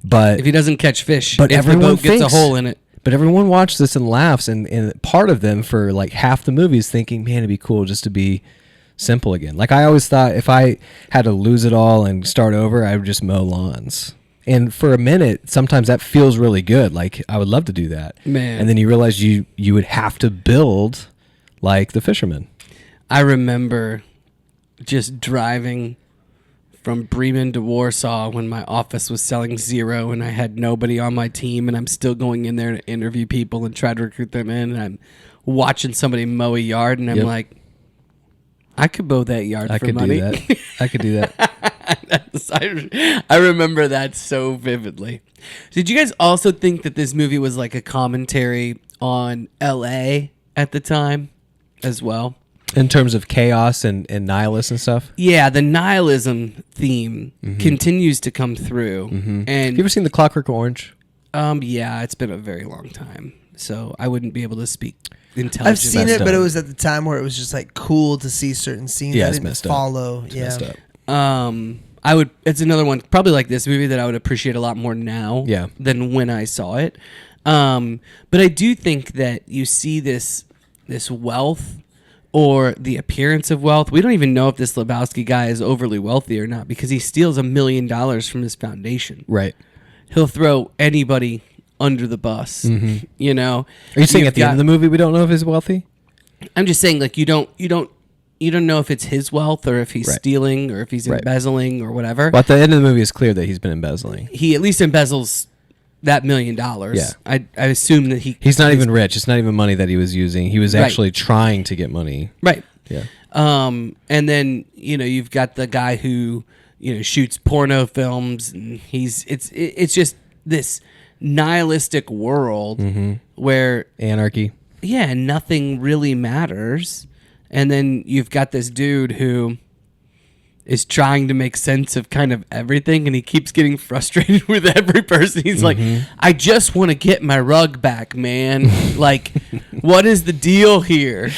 But If he doesn't catch fish, But if the everyone boat gets thinks- a hole in it. But everyone watched this and laughs, and part of them for like half the movie is thinking, man, it'd be cool just to be simple again. Like I always thought if I had to lose it all and start over, I would just mow lawns. And for a minute, sometimes that feels really good. Like I would love to do that. Man. And then you realize you would have to build like the fisherman. I remember just driving from Bremen to Warsaw when my office was selling zero and I had nobody on my team, and I'm still going in there to interview people and try to recruit them in, and I'm watching somebody mow a yard, and I'm Yep. like, I could mow that yard I for could money. do that. I could do that. I remember that so vividly. Did you guys also think that this movie was like a commentary on LA at the time as well? In terms of chaos and nihilists and stuff. Yeah, the nihilism theme continues to come through. And Have you ever seen The Clockwork Orange? yeah, it's been a very long time, so I wouldn't be able to speak intelligently. I've seen messed it, but up. it was at the time where it was just like cool to see certain scenes. Yeah, I it's didn't messed up. follow. It's yeah. messed up. I would. It's another one, probably like this movie, that I would appreciate a lot more now Yeah. than when I saw it. But I do think that you see this wealth, or the appearance of wealth. We don't even know if this Lebowski guy is overly wealthy or not, because he steals $1 million from his foundation. Right. He'll throw anybody under the bus. You know. Are you saying You've at the end of the movie we don't know if he's wealthy? I'm just saying, like, you don't know if it's his wealth or if he's Right. stealing or if he's Right. embezzling or whatever. Well, at the end of the movie, it's clear that he's been embezzling. He at least embezzles that $1 million. Yeah. I assume that He's not even rich. It's not even money that he was using. He was Right. actually trying to get money. right. Yeah. And then you've got the guy who shoots porno films, and it's just this nihilistic world where Anarchy. nothing really matters. And then you've got this dude who is trying to make sense of kind of everything, and he keeps getting frustrated with every person. He's like, I just want to get my rug back, man. Like, what is the deal here?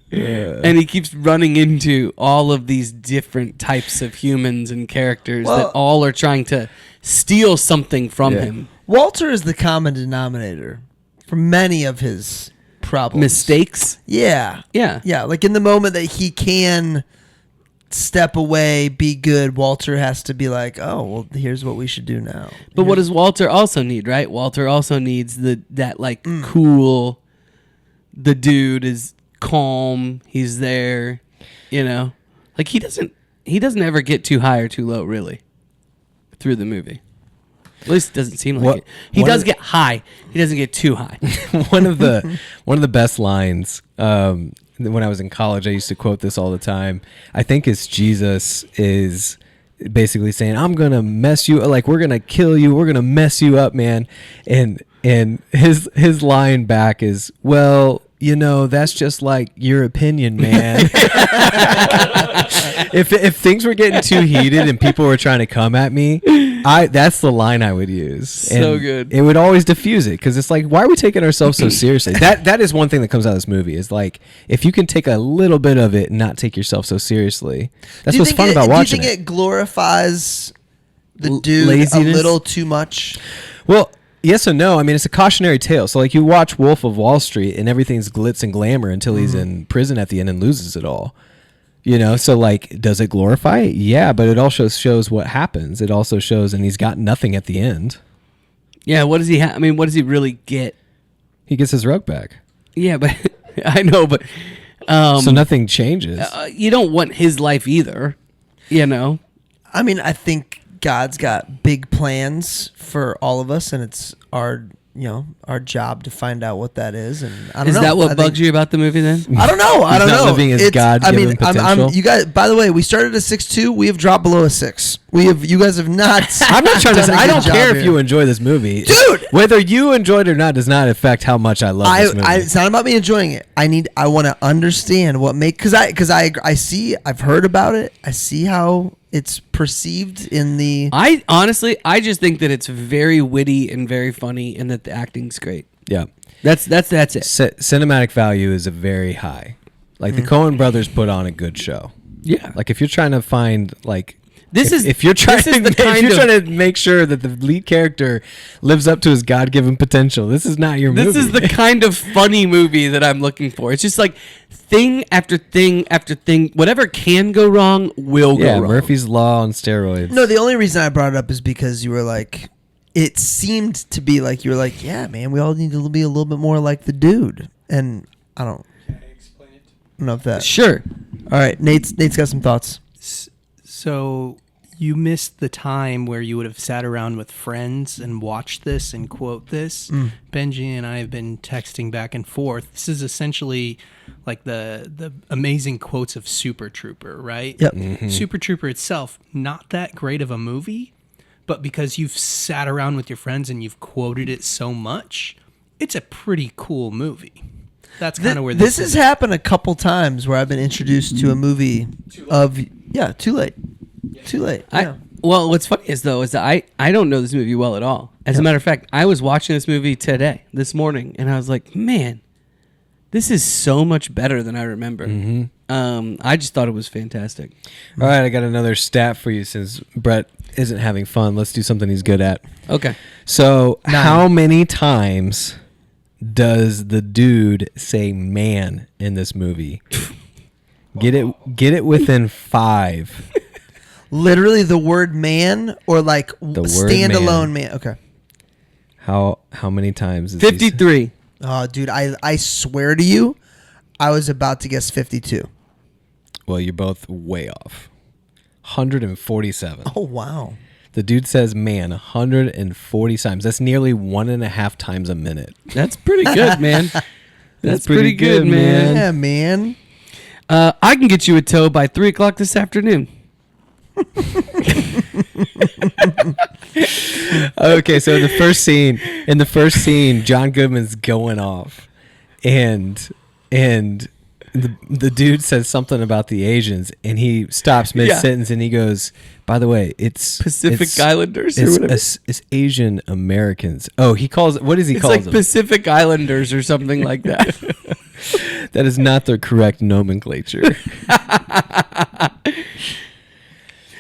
Yeah. And he keeps running into all of these different types of humans and characters Well- that all are trying to steal something from Yeah. him. Walter is the common denominator for many of his problems. Mistakes. Yeah. Yeah. Yeah. Like in the moment that he can step away, be good, Walter has to be like, oh, well, here's what we should do now. But what does Walter also need, right? Walter also needs cool, the dude is calm, he's there, like he doesn't ever get too high or too low, really, through the movie. At least it doesn't seem like What- it. He one does of- get high. He doesn't get too high. one of the best lines when I was in college, I used to quote this all the time. I think it's Jesus is basically saying, I'm gonna mess you, like we're gonna kill you, we're gonna mess you up, man. And his line back is, well, that's just like your opinion, man. If things were getting too heated and people were trying to come at me, that's the line I would use. So And good. It would always diffuse it, because it's like, why are we taking ourselves so seriously? That is one thing that comes out of this movie, is like, if you can take a little bit of it and not take yourself so seriously, that's what's fun about watching Do you think it glorifies the dude laziness? a little too much? Well, yes and no. I mean, it's a cautionary tale. So, like, you watch Wolf of Wall Street, and everything's glitz and glamour until he's in prison at the end and loses it all. You know, so like, does it glorify it? Yeah, but it also shows what happens. It also shows, and he's got nothing at the end. Yeah, what does he have? I mean, what does he really get? He gets his rug back. Yeah, but I know, but so nothing changes. you don't want his life either, you know? I mean, I think God's got big plans for all of us, and it's our job to find out what that is. And I don't Is know. that what bugs you about the movie then? I don't know. I don't not know. living his God-given potential? You guys. By the way, we started at 6.2. We have dropped below a 6. You guys have not. I'm not trying to. done a I good don't job care if here. you enjoy this movie, Dude! Whether you enjoyed it or not does not affect how much I love this movie. It's not about me enjoying it. I want to understand what because I see. I've heard about it. I see how it's perceived in the. I honestly just think that it's very witty and very funny, and that the acting's great. Yeah, that's it. Cinematic value is a very high. Like the Coen Brothers put on a good show. Yeah, Like if you're trying to find like. If you're trying to make sure that the lead character lives up to his God-given potential, this is not your movie. This is the kind of funny movie that I'm looking for. It's just like thing after thing after thing. Whatever can go wrong will go wrong. Murphy's Law on steroids. No, the only reason I brought it up is because you were like, it seemed to be like you were like, yeah, man, we all need to be a little bit more like the dude, and I don't know if that. Sure. All right, Nate's got some thoughts. So you missed the time where you would have sat around with friends and watched this and quote this. Benji and I have been texting back and forth. This is essentially like the amazing quotes of Super Trooper, right? Yep. Mm-hmm. Super Trooper itself, not that great of a movie, but because you've sat around with your friends and you've quoted it so much, it's a pretty cool movie. That's kind of where this has happened a couple times where I've been introduced to a movie of Too Late. Yeah. Well, what's funny is that I don't know this movie well at all. As a matter of fact, I was watching this movie this morning, and I was like, man, this is so much better than I remember. Mm-hmm. I just thought it was fantastic. All right, I got another stat for you since Brett isn't having fun. Let's do something he's good at. Okay. So, how many times does the dude say "man" in this movie? Get it within 5. Literally the word man or like The word standalone man. Okay. How many times? Is he 53. Oh, dude, I swear to you, I was about to guess 52. Well, you're both way off. 147. Oh, wow. The dude says "man" 140 times. That's nearly 1.5 times a minute. That's pretty good, man. That's pretty good, man. Yeah, man. I can get you a tow by 3 o'clock this afternoon. Okay, so in the first scene, John Goodman's going off, and the dude says something about the Asians, and he stops mid sentence, and he goes, "By the way, it's Pacific Islanders or whatever. It's Asian Americans." Oh, he calls it. What does he call It's like them? Pacific Islanders or something like that. That is not the correct nomenclature.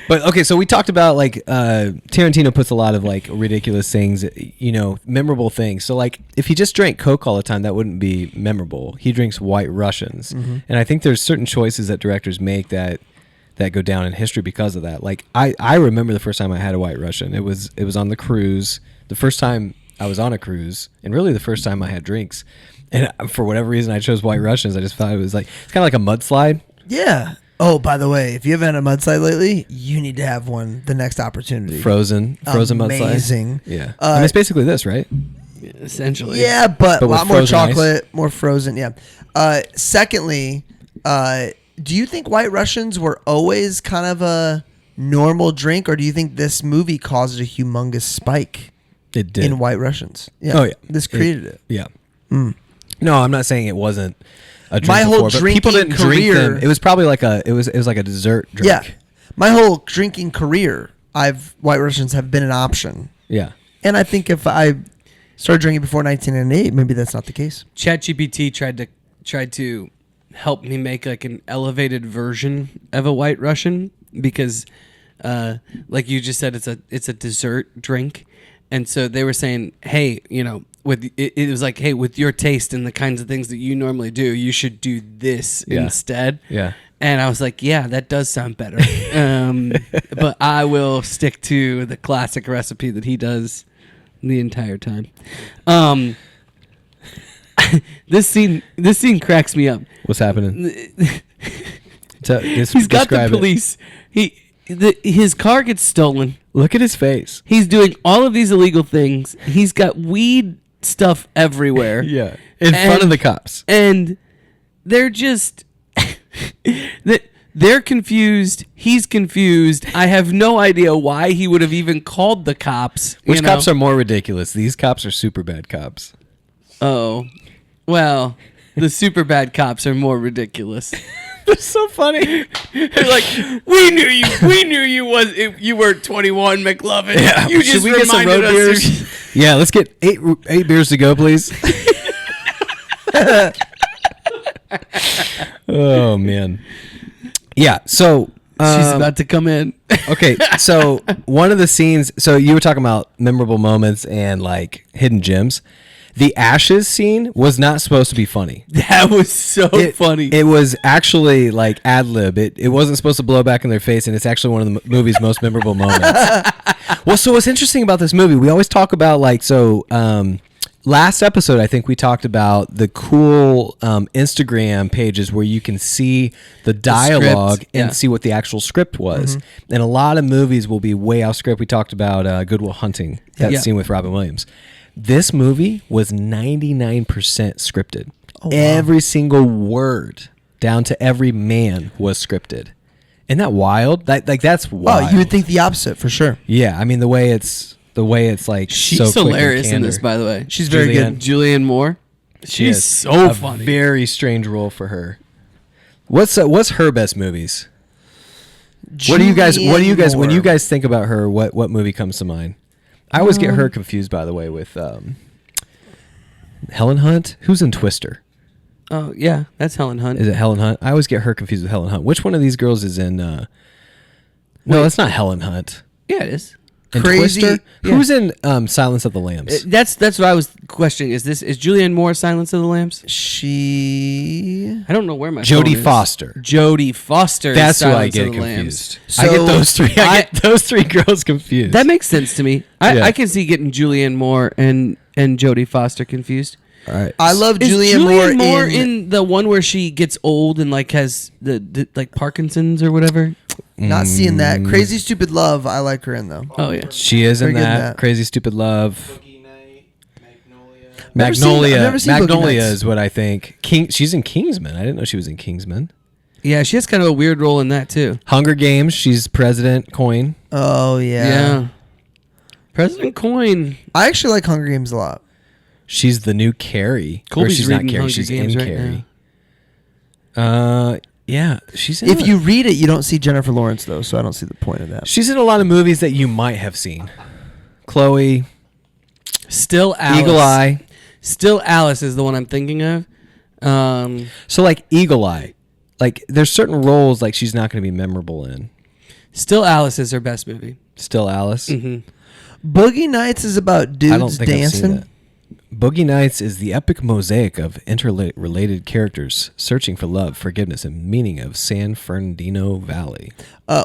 But okay, so we talked about like Tarantino puts a lot of like ridiculous things, memorable things. So like if he just drank Coke all the time, that wouldn't be memorable. He drinks White Russians, and I think there's certain choices that directors make that go down in history because of that. Like I remember the first time I had a White Russian. It was on the cruise. The first time I was on a cruise, and really the first time I had drinks. And for whatever reason, I chose White Russians. I just thought it was like it's kind of like a mudslide. Yeah. Oh, by the way, if you haven't had a mudslide lately, you need to have one the next opportunity. Frozen mudslide. Amazing. Yeah. I mean, it's basically this, right? Essentially. Yeah, but a with lot more frozen ice. chocolate, more frozen. Yeah. Secondly, do you think White Russians were always kind of a normal drink, or do you think this movie caused a humongous spike It did. in White Russians? Yeah. Oh, yeah. This created it. Yeah. No, I'm not saying it wasn't a drink My whole before, but people drinking didn't drink career- them. It was probably like it was like a dessert drink. Yeah. My whole drinking career, White Russians have been an option. Yeah. And I think if I started drinking before 1998, maybe that's not the case. ChatGPT tried to help me make like an elevated version of a White Russian because like you just said, it's a dessert drink, and so they were saying, hey, with it was like, hey, with your taste and the kinds of things that you normally do, you should do this instead. Yeah. And I was like, yeah, that does sound better. But I will stick to the classic recipe that he does the entire time. This scene cracks me up. What's happening? He's got the police. His car gets stolen. Look at his face. He's doing all of these illegal things. He's got weed stuff everywhere. Yeah. In front of the cops. And they're just... They're confused. He's confused. I have no idea why he would have even called the cops. Which cops are more ridiculous? These cops are super bad cops. Oh. Well, the super bad cops are more ridiculous. They're so funny. They're like, we knew you were 21, McLovin. Yeah. You just Should we get some road beers? Yeah, let's get eight beers to go, please. Oh man. Yeah, so she's about to come in. Okay, so one of the scenes, so you were talking about memorable moments and like hidden gems. The ashes scene was not supposed to be funny. That was so funny. It was actually like ad lib. It wasn't supposed to blow back in their face, and it's actually one of the movie's most memorable moments. Well, so what's interesting about this movie, we always talk about last episode, I think we talked about the cool Instagram pages where you can see the dialogue and see what the actual script was. Mm-hmm. And a lot of movies will be way off script. We talked about Good Will Hunting, that scene with Robin Williams. This movie was 99% scripted. Oh, wow. Every single word, down to every man, was scripted. Isn't that wild? That's wild. Oh, you would think the opposite for sure. Yeah, I mean the way it's like she's so hilarious in this, by the way. She's very good. Julianne Moore. She's so funny. Very strange role for her. What's her best movies? What do you guys when you guys think about her? What movie comes to mind? I always get her confused, by the way, with Helen Hunt. Who's in Twister? Oh yeah, that's Helen Hunt. Is it Helen Hunt? I always get her confused with Helen Hunt. Which one of these girls is in? No, it's not Helen Hunt. Yeah, it is. Crazy. Twister? Yeah. Who's in Silence of the Lambs? That's what I was questioning. Is Julianne Moore Silence of the Lambs? I don't know where my Jodie Foster. Jodie Foster. That's who I Silence get of the confused. Lambs. I get those three. I get those three girls confused. That makes sense to me. I can see getting Julianne Moore and Jodie Foster confused. All right. I love Is Julianne Moore in the one where she gets old and like has the like Parkinson's or whatever. Not seeing that. Crazy Stupid Love, I like her in though. Oh yeah, she is in Very good in that. that. Crazy Stupid Love. Never seen Magnolia Boogie Nights. is what I think. She's in Kingsman. I didn't know she was in Kingsman. yeah. She has kind of a weird role in that too. Hunger Games. She's President Coin. Oh yeah. President Coin. I actually like Hunger Games a lot. She's the new Carrie. Colby's She's not reading Carrie. Hunger She's Games in right Carrie. Yeah, she's in If you read it, you don't see Jennifer Lawrence though, so I don't see the point of that. She's in a lot of movies that you might have seen. Chloe, Still Alice. Eagle Eye. Still Alice is the one I'm thinking of. So like Eagle Eye, like there's certain roles like she's not going to be memorable in. Still Alice is her best movie. Still Alice. Mm-hmm. Boogie Nights is about I don't dudes think I've seen dancing. that. Boogie Nights is the epic mosaic of interrelated characters searching for love, forgiveness, and meaning of San Fernandino Valley.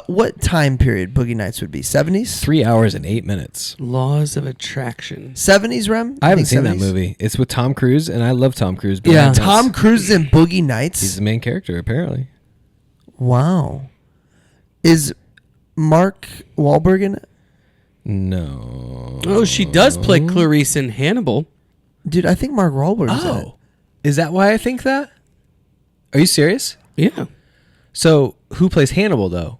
What time period Boogie Nights would be? 70s? 3 hours and 8 minutes. Laws of Attraction. 70s, Rem? I haven't think seen that 70s? movie. It's with Tom Cruise, and I love Tom Cruise. But Yeah. Tom Cruise is in Boogie Nights? He's the main character, apparently. Wow. Is Mark Wahlberg in it? No. Oh, she does play Clarice in Hannibal. Dude, I think Mark Wahlberg's in it. Oh. Is that why I think that? Are you serious? Yeah. So, who plays Hannibal, though?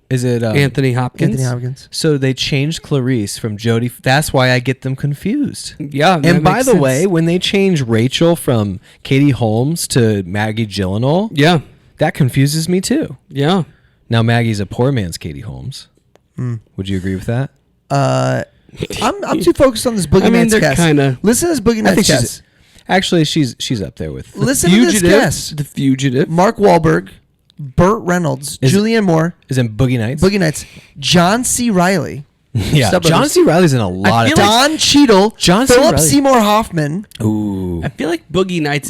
Is it Anthony Hopkins. Anthony Hopkins. So they changed Clarice from Jodie. That's why I get them confused. Yeah. that And by makes the sense. way, when they changed Rachel from Katie Holmes to Maggie Gyllenhaal, Yeah. that confuses me too. Yeah. Now Maggie's a poor man's Katie Holmes. Would you agree with that? I'm too focused on this Boogie Nights they're cast. kinda- Listen to this Boogie I think Nights cast. actually she's up there with. Listen to this cast. The Fugitive. Mark Wahlberg, Burt Reynolds, Is- Julianne Moore, Is in Boogie Nights. Boogie Nights, John C. Reilly, yeah. Step John Brothers. C. Reilly's in a lot of feel like- Don Cheadle, John C. Philip Reilly. Seymour Hoffman. Ooh. I feel like Boogie Nights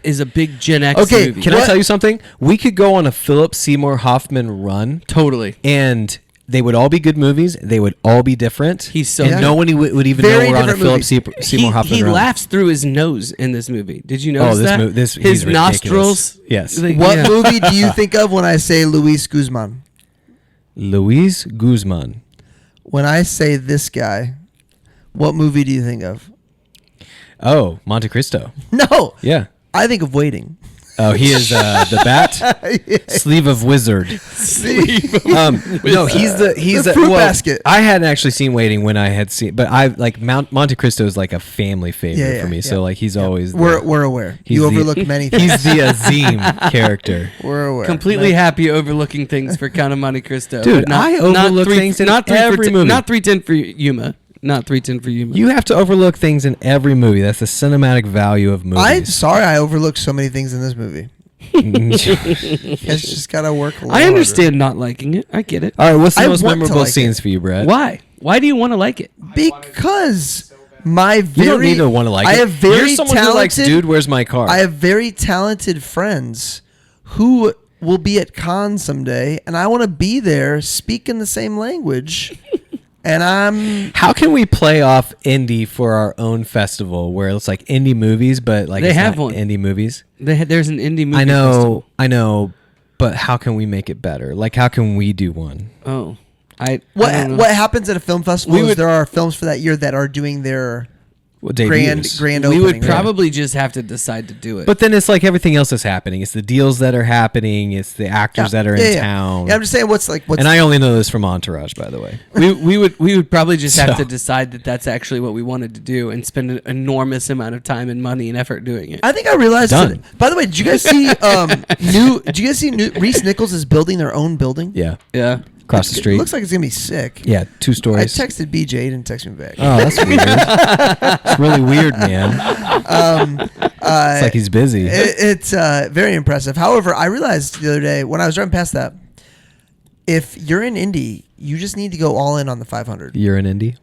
is a big Gen X Okay, movie. Can I tell you something? We could go on a Philip Seymour Hoffman run, Totally. and they would all be good movies. They would all be different. He's so and good. no one would even Very know we're on a different Philip movies. Seymour Hoffman He run. laughs through his nose in this movie. Did you Oh, notice that? he's His ridiculous. nostrils. Yes. What movie do you think of when I say Luis Guzman? Luis Guzman. When I say this guy, what movie do you think of? Oh, Monte Cristo. No, Yeah. I think of Waiting. Oh, he is the bat, sleeve of wizard. No, he's The fruit basket. I hadn't actually seen Waiting when I had seen, but I like Monte Cristo is like a family favorite Yeah, for me. yeah. So like he's always We're aware. he's You the- overlooked many things. he's the Azim character. We're aware. Completely happy overlooking things for Count of Monte Cristo. Dude, but I overlook things in every movie. Not 310 for Yuma. Not 310 for Yuma. You have to overlook things in every movie. That's the cinematic value of I'm movies. sorry I overlooked so many things in this movie. It's just gotta work a little I understand not liking it. I get it. All right, what's the I most want to memorable like scenes it. for you, Brett? Why? Why do you want to like it? Because my You very don't need to want to like I it. have very You're someone talented who likes, dude, where's my car? I have very talented friends who will be at cons someday, and I want to be there speaking the same language. And I'm How can we play off indie for our own festival where it's like indie movies, but like They it's have not one. indie movies? There's an indie movie festival. I know, but how can we make it better? Like, how can we do one? Oh. I don't know. what happens at a film festival We is would- there are films for that year that are doing their What grand debuts? grand We opening. would right? probably just have to decide to do it. But then it's like everything else is happening. It's the deals that are happening. It's the actors that are in town. Yeah, I'm just saying what's And I only know this from Entourage, by the way. we would probably just have So- to decide that that's actually what we wanted to do and spend an enormous amount of time and money and effort doing it. I think I realized. Done. Today, by the way, did you guys see Did you guys see Reese Nichols is building their own building? Yeah, Yeah. across the It street. looks like it's gonna be sick. Yeah, 2 I stories. texted BJ, he didn't text me back. Oh, that's weird. It's really weird, man. It's like he's busy. It's very impressive. However, I realized the other day when I was driving past that, if you're in Indy, you just need to go all in on the 500. You're an indie.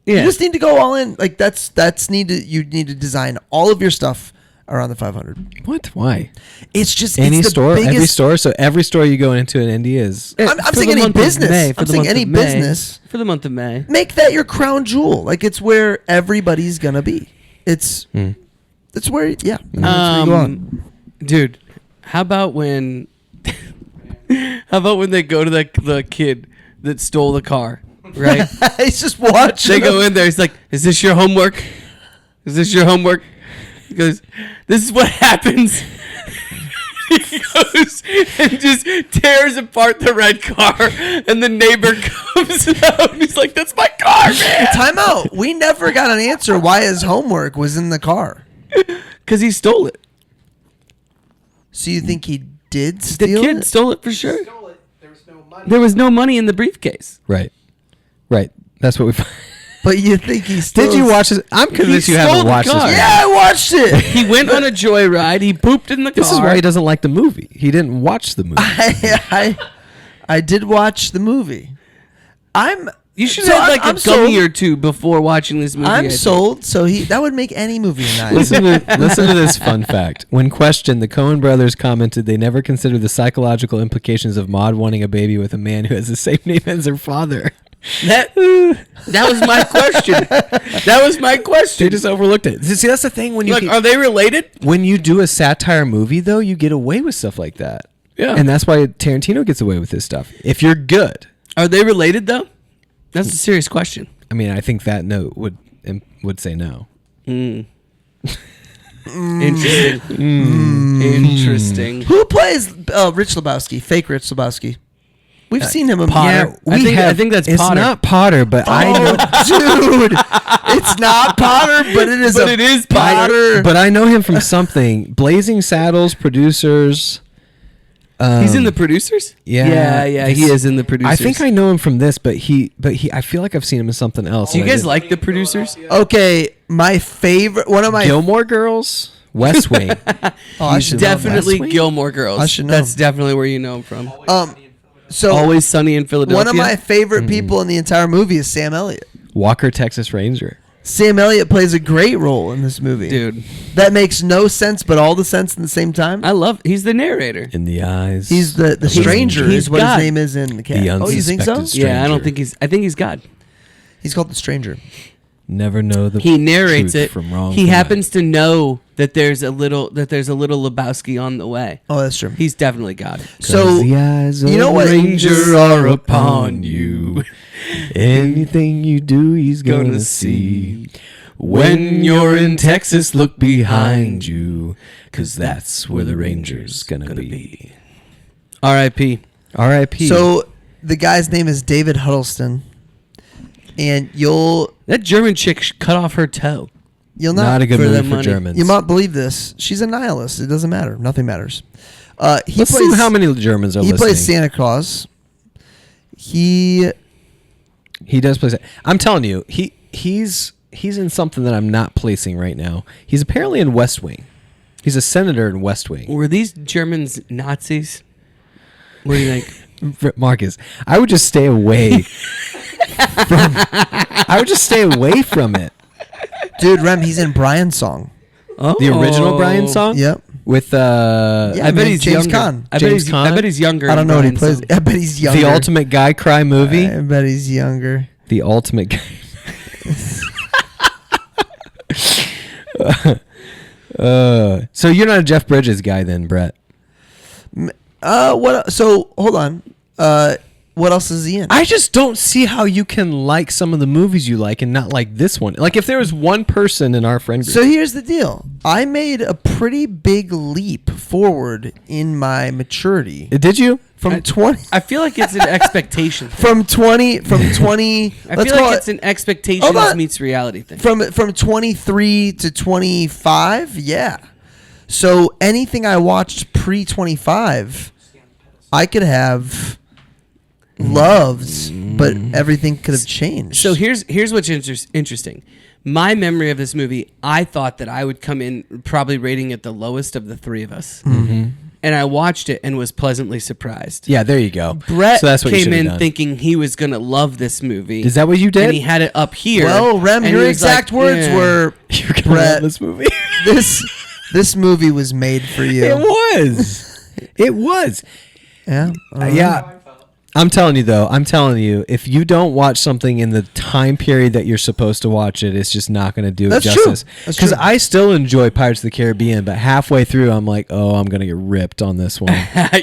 You Yeah. just need to go all in. Like you need to design all of your stuff around the 500. What? Why? It's just Any it's the store, every biggest- store. So every store you go into in India is. I'm For saying the any month of business. May, for I'm the saying month any of May. business. For the month of May. Make that your crown jewel. Like it's where everybody's gonna be. It's where that's where you go on. Dude, how about when they go to the kid that stole the car, right? He's just watching. They go in there. He's like, "Is this your homework? Is this your homework?" He goes, "This is what happens." He goes and just tears apart the red car, and the neighbor comes out and he's like, "That's my car, man!" Time out. We never got an answer why his homework was in the car. Because he stole it. So you think he did The steal kid it? stole it for sure. There was no money in the briefcase. Right. Right. That's what we. But you think he stole? Did you watch this? I'm convinced you haven't stole the watched this. car. movie. Yeah, I watched it. He went on a joyride. He pooped in the car. This is why he doesn't like the movie. He didn't watch the movie. I did watch the movie. You should So have like I'm a gummy sold. or two before watching this movie. I I'm think. sold. So that would make any movie a 9. listen to this fun fact. When questioned, the Coen Brothers commented they never considered the psychological implications of Maude wanting a baby with a man who has the same name as her father. That was my question. That was my question. They just overlooked it. See, that's the thing when you Like, are they related? when you do a satire movie, though, you get away with stuff like that. Yeah. And that's why Tarantino gets away with this stuff. If you're good. Are they related though? That's a serious question. I mean, I think that note would say no. Interesting. Interesting. Who plays Rich Lebowski? Fake Rich Lebowski. We've seen him. Potter. I think that's it's Potter. not Potter, but I know. Dude, it's not Potter, but it is. But it is Potter. But I know him from something. Blazing Saddles, producers. He's in the producers? Yeah. Yeah, he is in the producers. I think I know him from this, but I feel like I've seen him in something else. Do you and I guys just- like the producers? Okay, my favorite. One of my Gilmore Girls? West Wing. I should know that. Definitely West Wing? Gilmore Girls. I should know. That's definitely where you know him from. So Always Sunny in Philadelphia. one of my favorite people in the entire movie is Sam Elliott. Walker, Texas Ranger. Sam Elliott plays a great role in this movie. dude. That makes no sense, but all the sense at the same time. He's the narrator. In the eyes. He's the stranger he's is what God. his name is in the cat. The Oh, you think so? unsuspected Yeah, I don't stranger. think I think he's God. He's called the stranger. Never know the He narrates truth it. from wrong. He from happens to know that there's a little Lebowski on the way. Oh, that's true. He's definitely God. right. So 'Cause the eyes of you know what? the ranger are upon you. Anything you do, he's gonna see. When you're in Texas, look behind you, 'cause that's where the ranger's gonna be. R.I.P. R.I.P. So the guy's name is David Huddleston, and you'll That German chick cut off her toe. not, not a good for movie the for money. Germans. you might believe this. She's a nihilist. It doesn't matter. Nothing matters. He Let's see how many Germans are He listening. plays Santa Claus. He He does play. I'm telling you, he's in something that I'm not placing right now. He's apparently in West Wing. He's a senator in West Wing. Were these Germans Nazis? What do you think? Marcus, I would just stay away from. I would just stay away from it. dude, Rem, he's in Brian's song. Oh. The original Brian song. Yep. With Yeah, I bet man, he's James younger. Caan. I bet James he's. Caan? I bet he's younger. I don't in know what he Brian's plays. song. I bet he's younger. the ultimate guy cry movie. I bet he's younger. The ultimate guy. So you're not a Jeff Bridges guy then, Brett? What? So hold on. What else is he in? I just don't see how you can like some of the movies you like and not like this one. Like if there was one person in our friend group. So here's the deal. I made a pretty big leap forward in my maturity Did you? from 20 I feel like it's an expectation. from 20 I feel like it's an expectations Hold on. meets reality thing. from 23 to 25. Yeah. So anything I watched pre 25, I could have loved, but everything could have changed. So here's what's interesting. My memory of this movie, I thought that I would come in probably rating it the lowest of the three of us. Mm-hmm. And I watched it and was pleasantly surprised. Yeah, there you go. Brett so that's what you came should've in done. thinking he was going to love this movie. Is that what you did? And he had it up here. well, Rem, and your he was exact like, words yeah. were, You're gonna Brett, love this movie. this movie was made for you. It was. It was. Yeah. Yeah. I'm telling you though, if you don't watch something in the time period that you're supposed to watch it, it's just not going to do it That's justice. true. That's Because true. I still enjoy Pirates of the Caribbean, but halfway through, I'm like, oh, I'm going to get ripped on this one.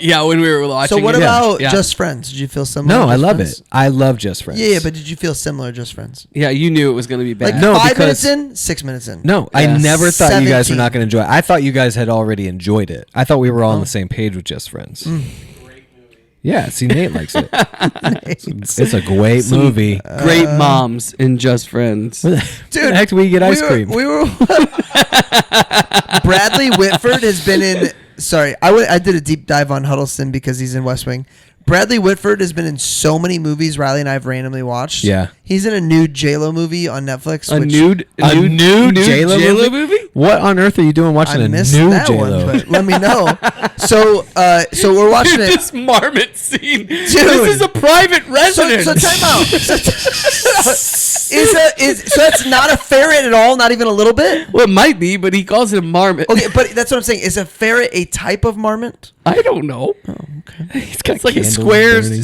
Yeah, when we were watching So what it. about Yeah. Just Friends? Did you feel similar? No, to I Just love Friends? it. I love Just Friends. Yeah, but did you feel similar to Just Friends? Yeah, you knew it was going to be bad. Like No, 5 because- minutes in, 6 minutes in. No, I Yeah. never thought you guys were 17. not going to enjoy it. I thought you guys had already enjoyed it. I thought we were all on the same page with Just Friends. Yeah, see, Nate likes it. It's a great movie. Great moms in Just Friends. Where the heck do we get ice cream? We were Bradley Whitford has been in. Sorry, I did a deep dive on Huddleston because he's in West Wing. Bradley Whitford has been in so many movies Riley and I have randomly watched. Yeah. He's in a nude J-Lo movie on Netflix. A which nude J-Lo J-Lo movie? What on earth are you doing watching I a missed new that J-Lo? one, but let me know. So we're watching it. This marmot scene. This is a private residence. So time out. So that's not a ferret at all, not even a little bit? Well, it might be, but he calls it a marmot. Okay, but that's what I'm saying. Is a ferret a type of marmot? I don't know. He's got It's like a candles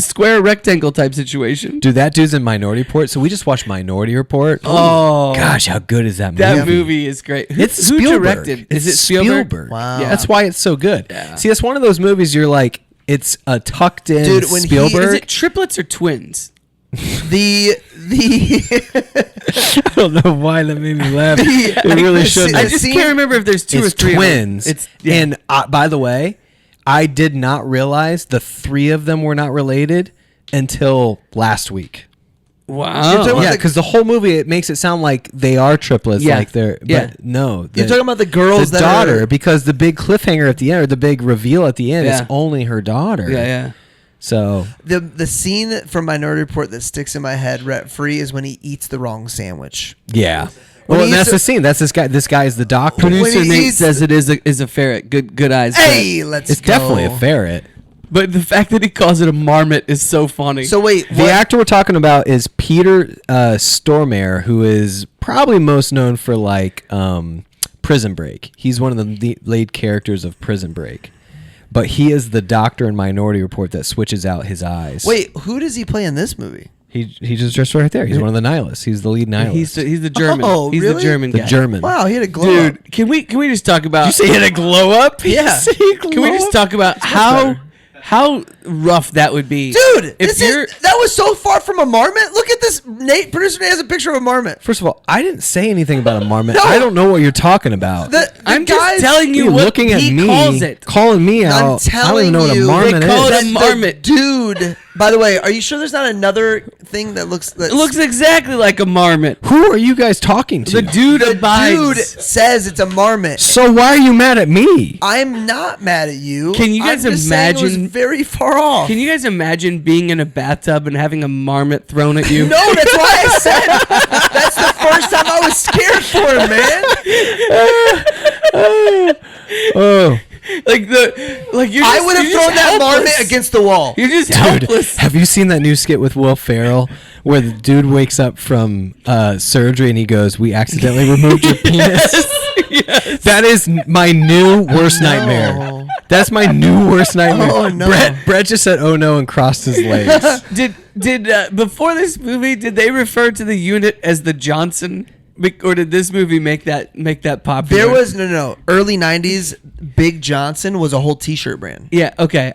square burning. rectangle type situation. Dude, that dude's in Minority Report. So we just watched Minority Report. Oh. Gosh, how good is that movie? That movie is great. Who Spielberg. directed? Is It's it Spielberg? Wow. Yeah. That's why it's so good. Yeah. See, that's one of those movies you're like, it's a tucked in Dude, when he- Spielberg. Is it triplets or twins? The I don't know why that made me laugh. It really shouldn't. I just can't remember if there's two or It's three twins. Of them. Yeah. And by the way, I did not realize the three of them were not related until last week. Wow. You're talking Yeah, the- because the whole movie it makes it sound like they are triplets, Yeah. like they're. Yeah. But no, You're talking about the girls the that daughter, are- because the big cliffhanger at the end or the big reveal at the end Yeah. is only her daughter. Yeah. So the scene from Minority Report that sticks in my head rent free is when he eats the wrong sandwich. yeah, When Well, he that's used the to- scene. That's this guy. This guy is the doctor. Producer When he Nate eats- says it is a ferret. Good eyes. Hey, let's It's go. definitely a ferret. But the fact that he calls it a marmot is so funny. So wait, The actor we're talking about is Peter Stormare, who is probably most known for like Prison Break. He's one of the lead characters of Prison Break, but he is the doctor in Minority Report that switches out his eyes. Wait, who does he play in this movie? he just right there. He's one of the nihilists. He's the lead nihilist. he's the German. Oh, he's really? the German the guy. German. Wow, he had a glow up. Dude, can we just talk about? You say he had a glow up? Yeah. Can we just talk about how rough that would be, Dude, If that was so far from a marmot. Look at this. Nate, producer Nate has a picture of a marmot. First of all, I didn't say anything about a marmot. No. I don't know what you're talking about. I'm guys- just telling you You're what looking at he me, calls it. calling me I'm out. I don't telling even know what a you, marmot they call is. it a The marmot. dude. By the way, are you sure there's not another thing that looks? It looks exactly like a marmot. Who are you guys talking to? The dude The abides. dude says it's a marmot. So why are you mad at me? I'm not mad at you. Can you guys I'm just saying it was imagine- very far off. Can you guys imagine being in a bathtub and having a marmot thrown at you? No, that's why I said that's the first time I was scared for him, man. Oh, you're I just- would have you're just thrown that marmot helpless. against the wall. You're just dude, helpless. have you seen that new skit with Will Ferrell where the dude wakes up from surgery and he goes, "We accidentally removed your penis"? Yes. That is my new worst nightmare. That's my new worst nightmare. Oh, no. Brett just said, "Oh no," and crossed his legs. Did before this movie did they refer to the unit as the Johnson, or did this movie make that popular? There was no early '90s. Big Johnson was a whole T-shirt brand. Yeah. Okay.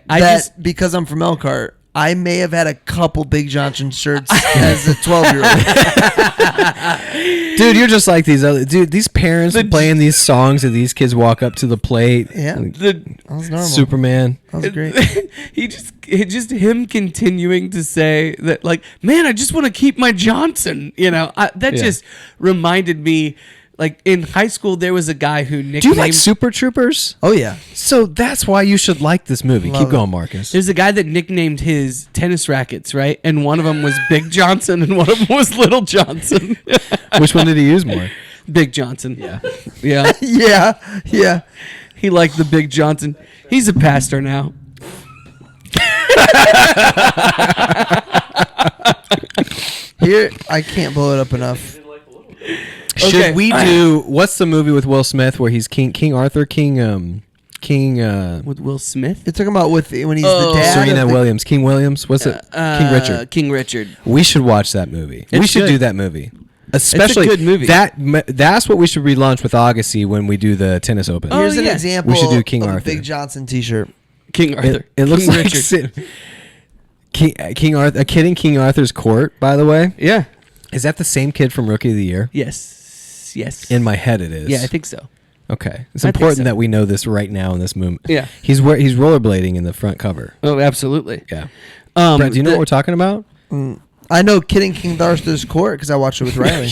Because I'm from Elkhart, I may have had a couple Big Johnson shirts as a 12-year-old. Dude, you're just like these other these parents playing these songs and these kids walk up to the plate. Yeah, the that was normal. Superman. That was great. It just him continuing to say that, like, man, I just want to keep my Johnson. That just reminded me, like, in high school there was a guy who nicknamed. Do you like Super Troopers? Oh yeah. So that's why you should like this movie. Love Keep it. going, Marcus. There's a guy that nicknamed his tennis rackets, right? And one of them was Big Johnson, and one of them was Little Johnson. Which one did he use more? Big Johnson. Yeah. Yeah. Yeah. He liked the Big Johnson. He's a pastor now. Here, I can't blow it up enough. Okay. Should we do what's the movie with Will Smith where he's King Arthur King With Will Smith? You're talking about when he's Oh. the dad. Serena of the- Williams, King Williams, what's it? King Richard. King Richard. We should watch that movie. We It's should good. do that movie. Especially good movie. That's what we should relaunch with Agassi when we do the tennis open. Oh, Here's an yeah. example. We should do King of Arthur. a Big Johnson T-shirt. King Arthur. It looks King like Richard. King Arthur, a kid in King Arthur's court, by the way. Yeah. Is that the same kid from Rookie of the Year? Yes. In my head it is. Yeah, I think so. Okay. It's I think important so. that we know this right now in this moment. Yeah. He's rollerblading in the front cover. Oh, absolutely. Yeah. Brett, do you know what we're talking about? I know Kid in King Arthur's court because I watched it with Riley.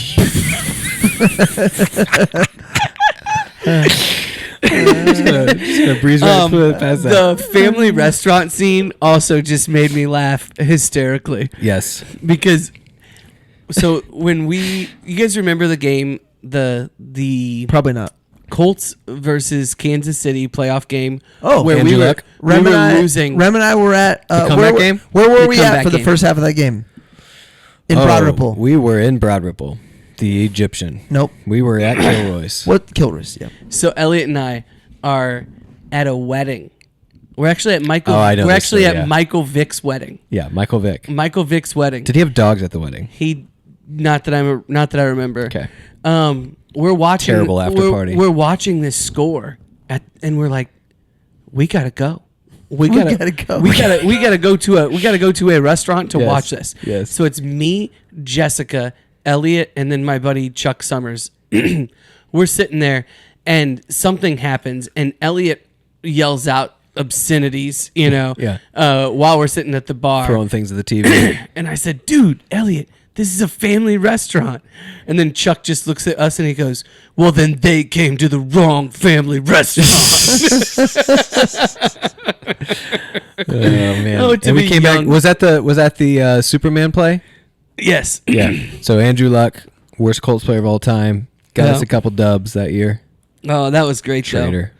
Just gonna breeze right past that. The family restaurant scene also just made me laugh hysterically Yes. because so when you guys remember the game, the Probably not. Colts versus Kansas City playoff game. Oh, where Andrew we were, Luck. we Rem were and I, losing. Rem and I were at comeback game? Where were The we at comeback for the game. first half of that game? In Broad Ripple. We were in Broad Ripple, the Egyptian. Nope. We were at Kilroy's. What Kilroy's? Yeah. So Elliot and I are at a wedding. We're actually at Michael. Oh, I know We're this actually story, at yeah. Michael Vick's wedding. Yeah, Michael Vick. Michael Vick's wedding. Did he have dogs at the wedding? He, not that I remember. Okay. We're watching Terrible after party. We're watching this score and we're like, we gotta go. We gotta go. We gotta go to a restaurant to Yes, watch this. yes. So it's me, Jessica, Elliot, and then my buddy Chuck Summers. We're sitting there, and something happens, and Elliot yells out obscenities, Yeah. while we're sitting at the bar. Throwing things at the TV. And I said, dude, Elliot, this is a family restaurant. And then Chuck just looks at us and he goes, well, then they came to the wrong family restaurant. Oh man! Oh, to and we be came young. back. Was that the Superman play? Yes. Yeah. So Andrew Luck, worst Colts player of all time. Got us a couple dubs that year. Oh, that was great, though. Traitor.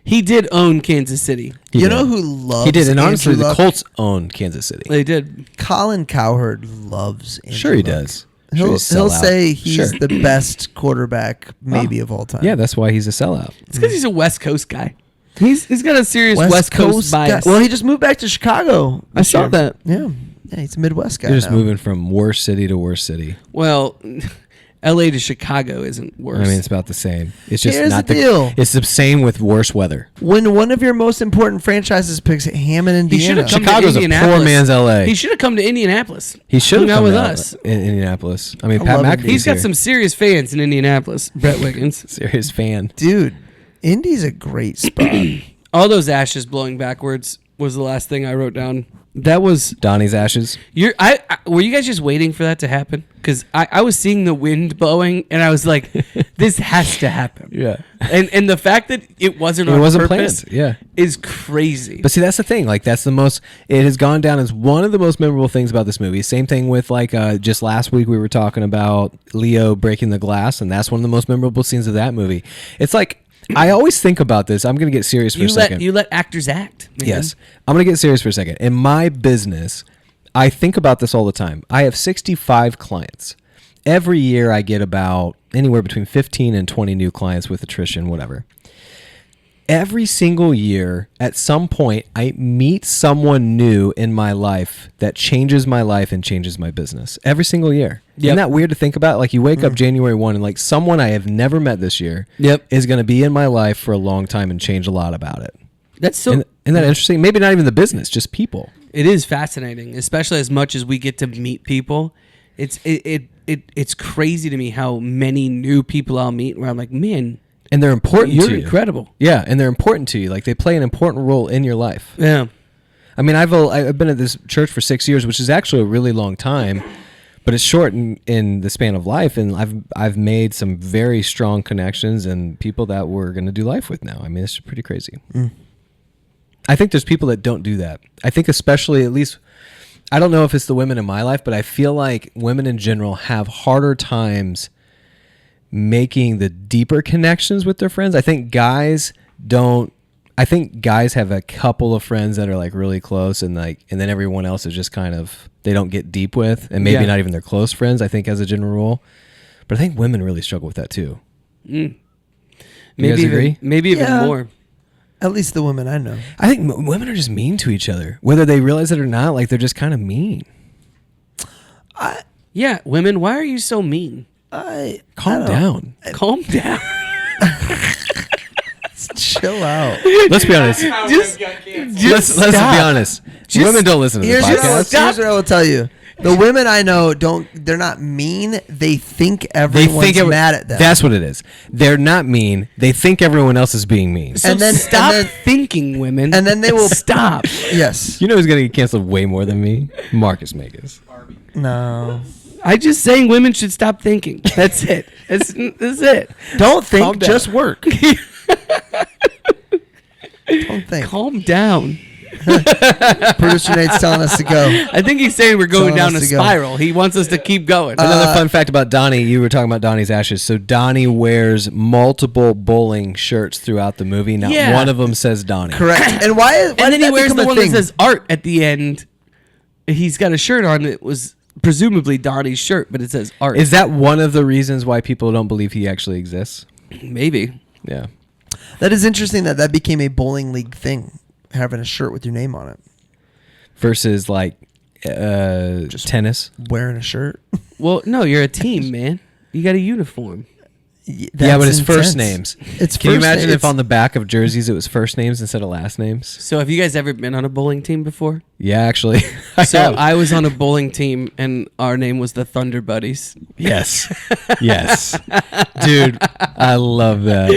He did own Kansas City. You know who loves He did, and honestly, Andrew the Luck? Colts owned Kansas City. They did. Colin Cowherd loves Andrew Sure he Luck. does. He'll say he's Sure. the best quarterback maybe of all time. Yeah, that's why he's a sellout. It's because he's a West Coast guy. He's got a serious West Coast bias. guy. Well, he just moved back to Chicago. I this saw year. that. Yeah, he's a Midwest guy. You're just now. moving from worst city to worst city. Well, L.A. to Chicago isn't worse. I mean, it's about the same. It's just Here's not the deal. It's the same with worse weather. When one of your most important franchises picks Hammond, he should Indiana, have come Chicago's to a Indianapolis. poor man's LA. He should have come to Indianapolis. He should hung have out come with out us. in Indianapolis. I mean, I Pat love McAfee's Indy. He's got here. some serious fans in Indianapolis. Brett Wiggins. serious fan. dude, Indy's a great spot. All those ashes blowing backwards was the last thing I wrote down. That was Donnie's ashes. were you guys just waiting for that to happen? Because I was seeing the wind blowing and I was like, this has to happen. Yeah. And the fact that it wasn't It on wasn't purpose planned. Yeah. is crazy. But see, that's the thing. Like, that's the most. It has gone down as one of the most memorable things about this movie. Same thing with just last week we were talking about Leo breaking the glass, and that's one of the most memorable scenes of that movie. It's like I always think about this. I'm going to get serious for a second. You let actors act. Man. Yes, I'm going to get serious for a second. In my business, I think about this all the time. I have 65 clients. Every year, I get about anywhere between 15 and 20 new clients with attrition, whatever. Every single year, at some point, I meet someone new in my life that changes my life and changes my business. Every single year. Yep. Isn't that weird to think about? Like, you wake up January 1 and, like, someone I have never met this year Yep. is going to be in my life for a long time and change a lot about it. That's so. Isn't that interesting? Maybe not even the business, just people. It is fascinating, especially as much as we get to meet people. It's crazy to me how many new people I'll meet where I'm like, man, And they're important you're to you. incredible. Yeah, and they're important to you. Like, they play an important role in your life. Yeah. I mean, I've been at this church for 6 years, which is actually a really long time, but it's short in the span of life. And I've made some very strong connections and people that we're going to do life with now. I mean, it's pretty crazy. I think there's people that don't do that. I think especially, at least, I don't know if it's the women in my life, but I feel like women in general have harder times making the deeper connections with their friends. I think guys don't. I think guys have a couple of friends that are like really close, and then everyone else is just kind of, they don't get deep with, and maybe Yeah. not even their close friends, I think, as a general rule. But I think women really struggle with that too. Maybe guys agree? even, maybe even Yeah. more. At least the women I know. I think women are just mean to each other, whether they realize it or not. Like, they're just kind of mean. Yeah, women, why are you so mean? Calm down. Calm down. Chill out. Let's be honest. Just Let's be stop. honest. Women don't listen to this podcast. Here's what I will tell you. The women I know they're not mean. They think everyone's mad at them. That's what it is. They're not mean. They think everyone else is being mean. So stop thinking, women. and then they will stop. Yes. You know who's going to get canceled way more than me? Marcus Megas. No. I just saying women should stop thinking. That's it. That's it. Don't Calm think, down. just work. Don't think. Calm down. Producer Nate's telling us to go. I think he's saying we're going Telling down a us to go. spiral. He wants us to keep going. Another fun fact about Donnie, you were talking about Donnie's ashes. So Donnie wears multiple bowling shirts throughout the movie. Not Yeah. one of them says Donnie. Correct. And why and did then he that wears become the a one thing? that says art at the end. He's got a shirt on that was presumably Donnie's shirt, but it says art. Is that one of the reasons why people don't believe he actually exists? Maybe. Yeah. That is interesting that became a bowling league thing, having a shirt with your name on it. Versus like tennis. Wearing a shirt. Well, no, you're a team, man. You got a uniform. Yeah, but it's first names. It's Can you first imagine na- if on the back of jerseys it was first names instead of last names? So have you guys ever been on a bowling team before? Yeah, actually. So have. I was on a bowling team and our name was the Thunder Buddies. Yes. Yes. Dude, I love that.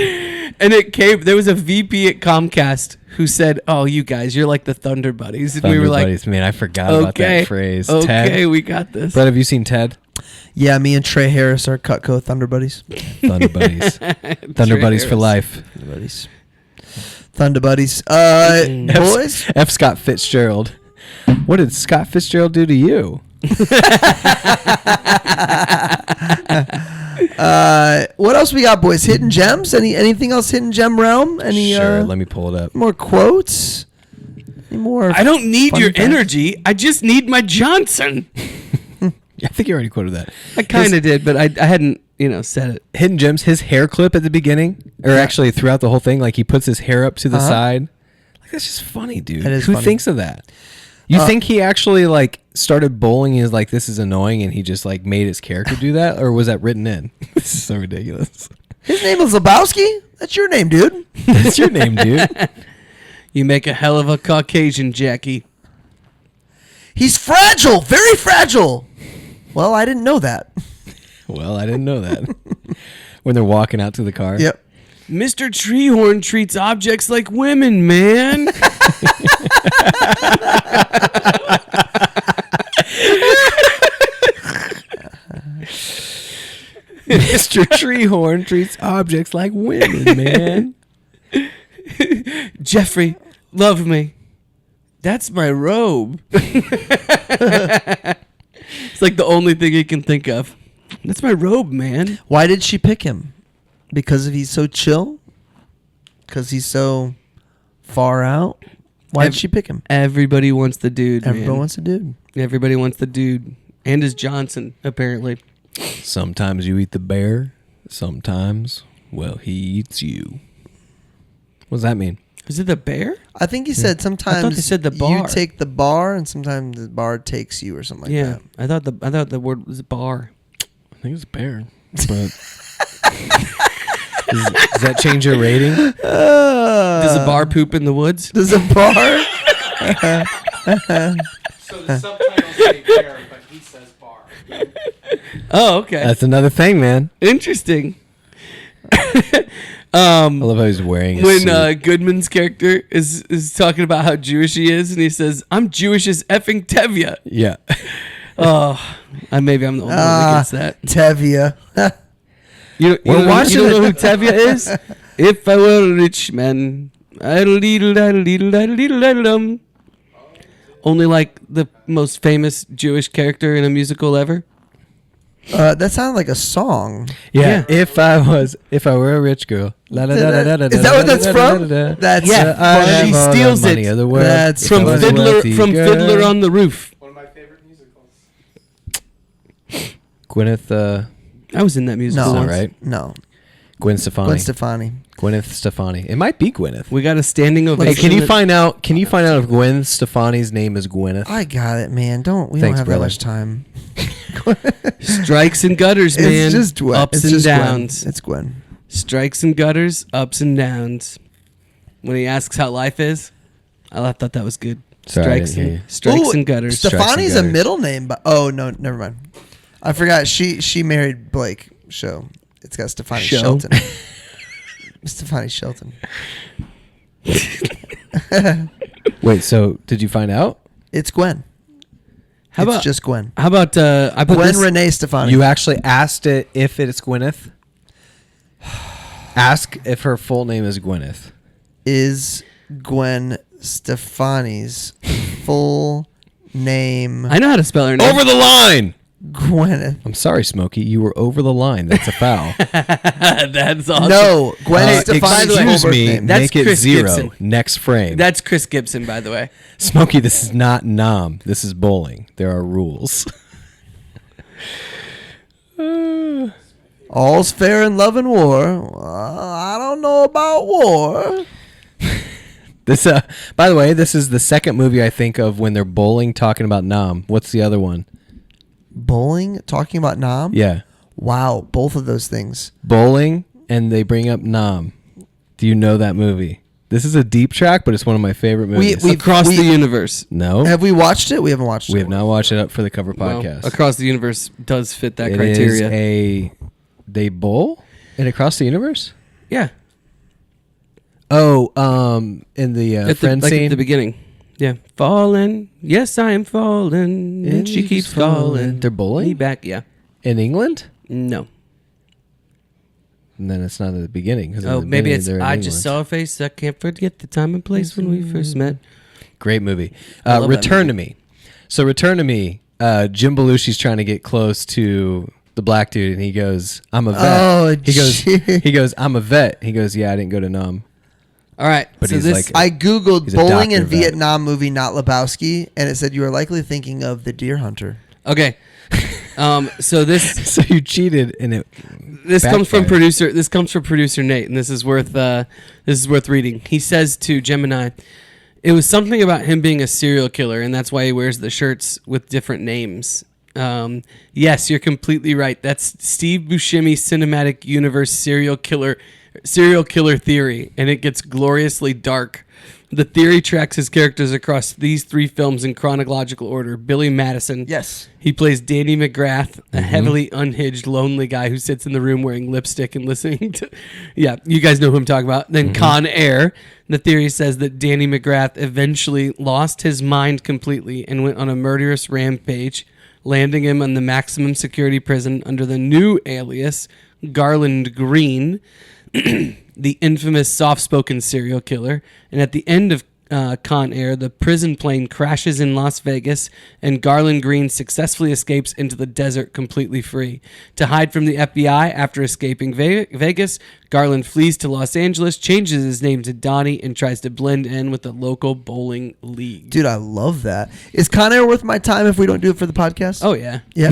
And there was a VP at Comcast who said, "Oh, you guys, you're like the Thunder Buddies." And we Thunder were like, Buddies. Man, I forgot about okay, that phrase. okay, Ted. we got this. Brett, have you seen Ted? Yeah, me and Trey Harris are Cutco Thunder Buddies. Thunder Buddies. Thunder Trey Buddies for Harris. life. Thunder Buddies. Thunder Buddies. F. Boys? F. Scott Fitzgerald. What did Scott Fitzgerald do to you? What else we got, boys? Hidden gems? Anything else hidden gem realm? Any Sure, let me pull it up. more quotes? Any more? I don't need fun your facts? energy. I just need my Johnson. I think you already quoted that. I kind of did, but I hadn't, said it. Hidden gems, his hair clip at the beginning, or actually throughout the whole thing, like he puts his hair up to the side. Like, that's just funny, dude. That is Who funny. thinks of that? You think he actually like started bowling and is like, this is annoying, and he just like made his character do that, or was that written in? This is so ridiculous. His name is Lebowski? That's your name, dude. That's your name, dude. You make a hell of a Caucasian, Jackie. He's fragile, very fragile. Well, I didn't know that. Well, I didn't know that. When they're walking out to the car. Yep. Mr. Treehorn treats objects like women, man. Mr. Treehorn treats objects like women, man. Jeffrey, love me. That's my robe. It's like the only thing he can think of. That's my robe, man. Why did she pick him? Because he's so chill? Because he's so far out? Why did she pick him? Everybody wants the dude, Everyone man. wants a dude. Everybody wants the dude. And his Johnson, apparently. Sometimes you eat the bear. Sometimes, well, he eats you. What does that mean? Is it the bear? I think he said sometimes they said the you bar. take the bar and sometimes the bar takes you or something like Yeah. that. I thought the word was bar. I think it's bear. But does that change your rating? Does a bar poop in the woods? Does a bar? So the subtitles say bear, but he says bar. Oh, okay. That's another thing, man. Interesting. I love how he's wearing a When suit. Goodman's character is talking about how Jewish he is, and he says, "I'm Jewish as effing Tevye." Yeah. Oh, maybe I'm the only one that gets that. Tevye. You We're watching know it. who Tevye is? If I were a rich man, idle-diddle-diddle-diddle-diddle-diddle-dum. Only like the most famous Jewish character in a musical ever. That sounded like a song. Yeah. If I were a rich girl. Is that what that's from? That's She steals it. That's From funny. Fiddler on the Roof. One of my favorite musicals. Gwyneth, I was in that musical No, all once. right. No. Gwen Stefani. Gwen Stefani. Gwyneth Stefani. It might be Gwyneth. We got a standing ovation. Hey, can you find out? Can you find out if Gwen Stefani's name is Gwyneth? I got it, man. We don't Thanks, have brother. that much time. Strikes and gutters, man. It's just Gwen. Ups It's and just downs. Gwen. It's Gwen. Strikes and gutters, ups and downs. When he asks how life is, I thought that was good. Sorry, I didn't hear you. Strikes Ooh, and gutters. Stefani's and a gutters. middle name, but oh no, never mind. I forgot. She married Blake. Show. It's got Stefani Show? Shelton. Stefani Shelton. Wait, so did you find out? It's Gwen. How It's about just Gwen? How about I put Gwen this, Renee Stefani. You actually asked it if it's Gwyneth? Ask if her full name is Gwyneth. is Gwen Stefani's full name? I know how to spell her name. Over the line! Gwyneth. I'm sorry, Smokey. You were over the line. That's a foul. That's awesome. No, Gwen Stefani's excuse full me. name. That's Make it Chris 0. Gibson. Next frame. That's Chris Gibson, by the way. Smokey, this is not Nom. This is bowling. There are rules. All's fair in love and war. I don't know about war. This, by the way, this is the second movie I think of when they're bowling talking about Nom. What's the other one? Bowling, talking about Nam? Yeah. Wow, both of those things. Bowling, and they bring up Nom. Do you know that movie? This is a deep track, but it's one of my favorite movies. Across the universe. No. Have we watched it? We haven't watched it. We have not watched it up for the cover Well, podcast. Across the universe does fit that It criteria. is they bowl in Across the Universe? Yeah. Oh, in the At friend like scene? at the beginning. Yeah. Falling. Yes, I am falling. And she keeps calling. They're bowling? Me back. Yeah. In England? No. And then it's not at the beginning. 'cause in Oh, the maybe beginning it's they're in I England. just saw a face. I can't forget the time and place when we first met. Great movie. I love that Return to Me. So Return to Me, Jim Belushi's trying to get close to the black dude, and he goes, "I'm a vet." Oh, he goes, "I'm a vet." He goes, "Yeah, I didn't go to Nam." All right. But so he's this, like- I googled He's a bowling doctor in vet. Vietnam movie, not Lebowski, and it said you are likely thinking of The Deer Hunter. okay. So this So you cheated, and it. comes from backfired. producer Nate, and this is worth reading. He says to Gemini, it was something about him being a serial killer, and that's why he wears the shirts with different names. Yes, you're completely right. That's Steve Buscemi's cinematic universe serial killer theory, and it gets gloriously dark. The theory tracks his characters across these 3 films in chronological order. Billy Madison. Yes. He plays Danny McGrath, a heavily unhinged, lonely guy who sits in the room wearing lipstick and listening to... Yeah, you guys know who I'm talking about. Then Con Air. The theory says that Danny McGrath eventually lost his mind completely and went on a murderous rampage, landing him in the maximum security prison under the new alias, Garland Green, the infamous soft-spoken serial killer. And at the end of Con Air, the prison plane crashes in Las Vegas, and Garland Green successfully escapes into the desert completely free. To hide from the FBI after escaping Vegas, Garland flees to Los Angeles, changes his name to Donnie, and tries to blend in with the local bowling league. Dude, I love that. Is Con Air worth my time if we don't do it for the podcast? Oh, yeah. Yeah.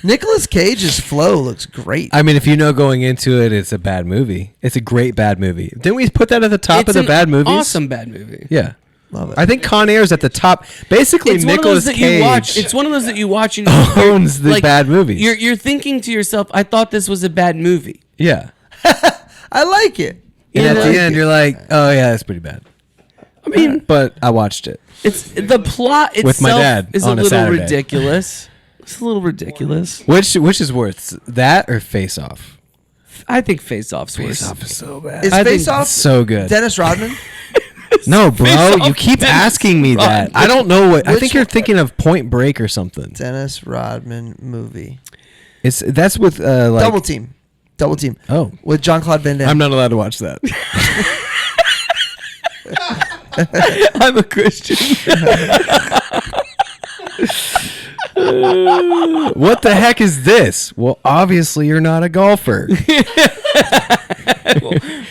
Nicolas Cage's flow looks great. I mean, if you know going into it, it's a bad movie. It's a great bad movie. Didn't we put that at the top It's of the an bad movies? awesome bad movie. Yeah. Love it. I think Con Air is at the top. Basically, It's one of Nicolas those that Cage you watch. It's one of those that you watch and owns the like, bad movies. You're thinking to yourself, I thought this was a bad movie. Yeah. I like it. And You at know? the end, you're like, oh, yeah, that's pretty bad. I mean, But I watched it. it's the plot itself With my dad is on a a little Saturday. ridiculous. It's a little ridiculous. Which is worse, that or Face Off? I think Face Off's worse. is so bad. Is I think Face Off It's so good. Dennis Rodman? No, bro, Face you Off keep Dennis asking me that. Rodman. I don't know what. I Which think you're one? thinking of Point Break or something. Dennis Rodman movie. That's with like. Double Team. Double Team. Oh, With Jean-Claude Van Damme. I'm not allowed to watch that. I'm a Christian. What the heck is this? Well, obviously you're not a golfer.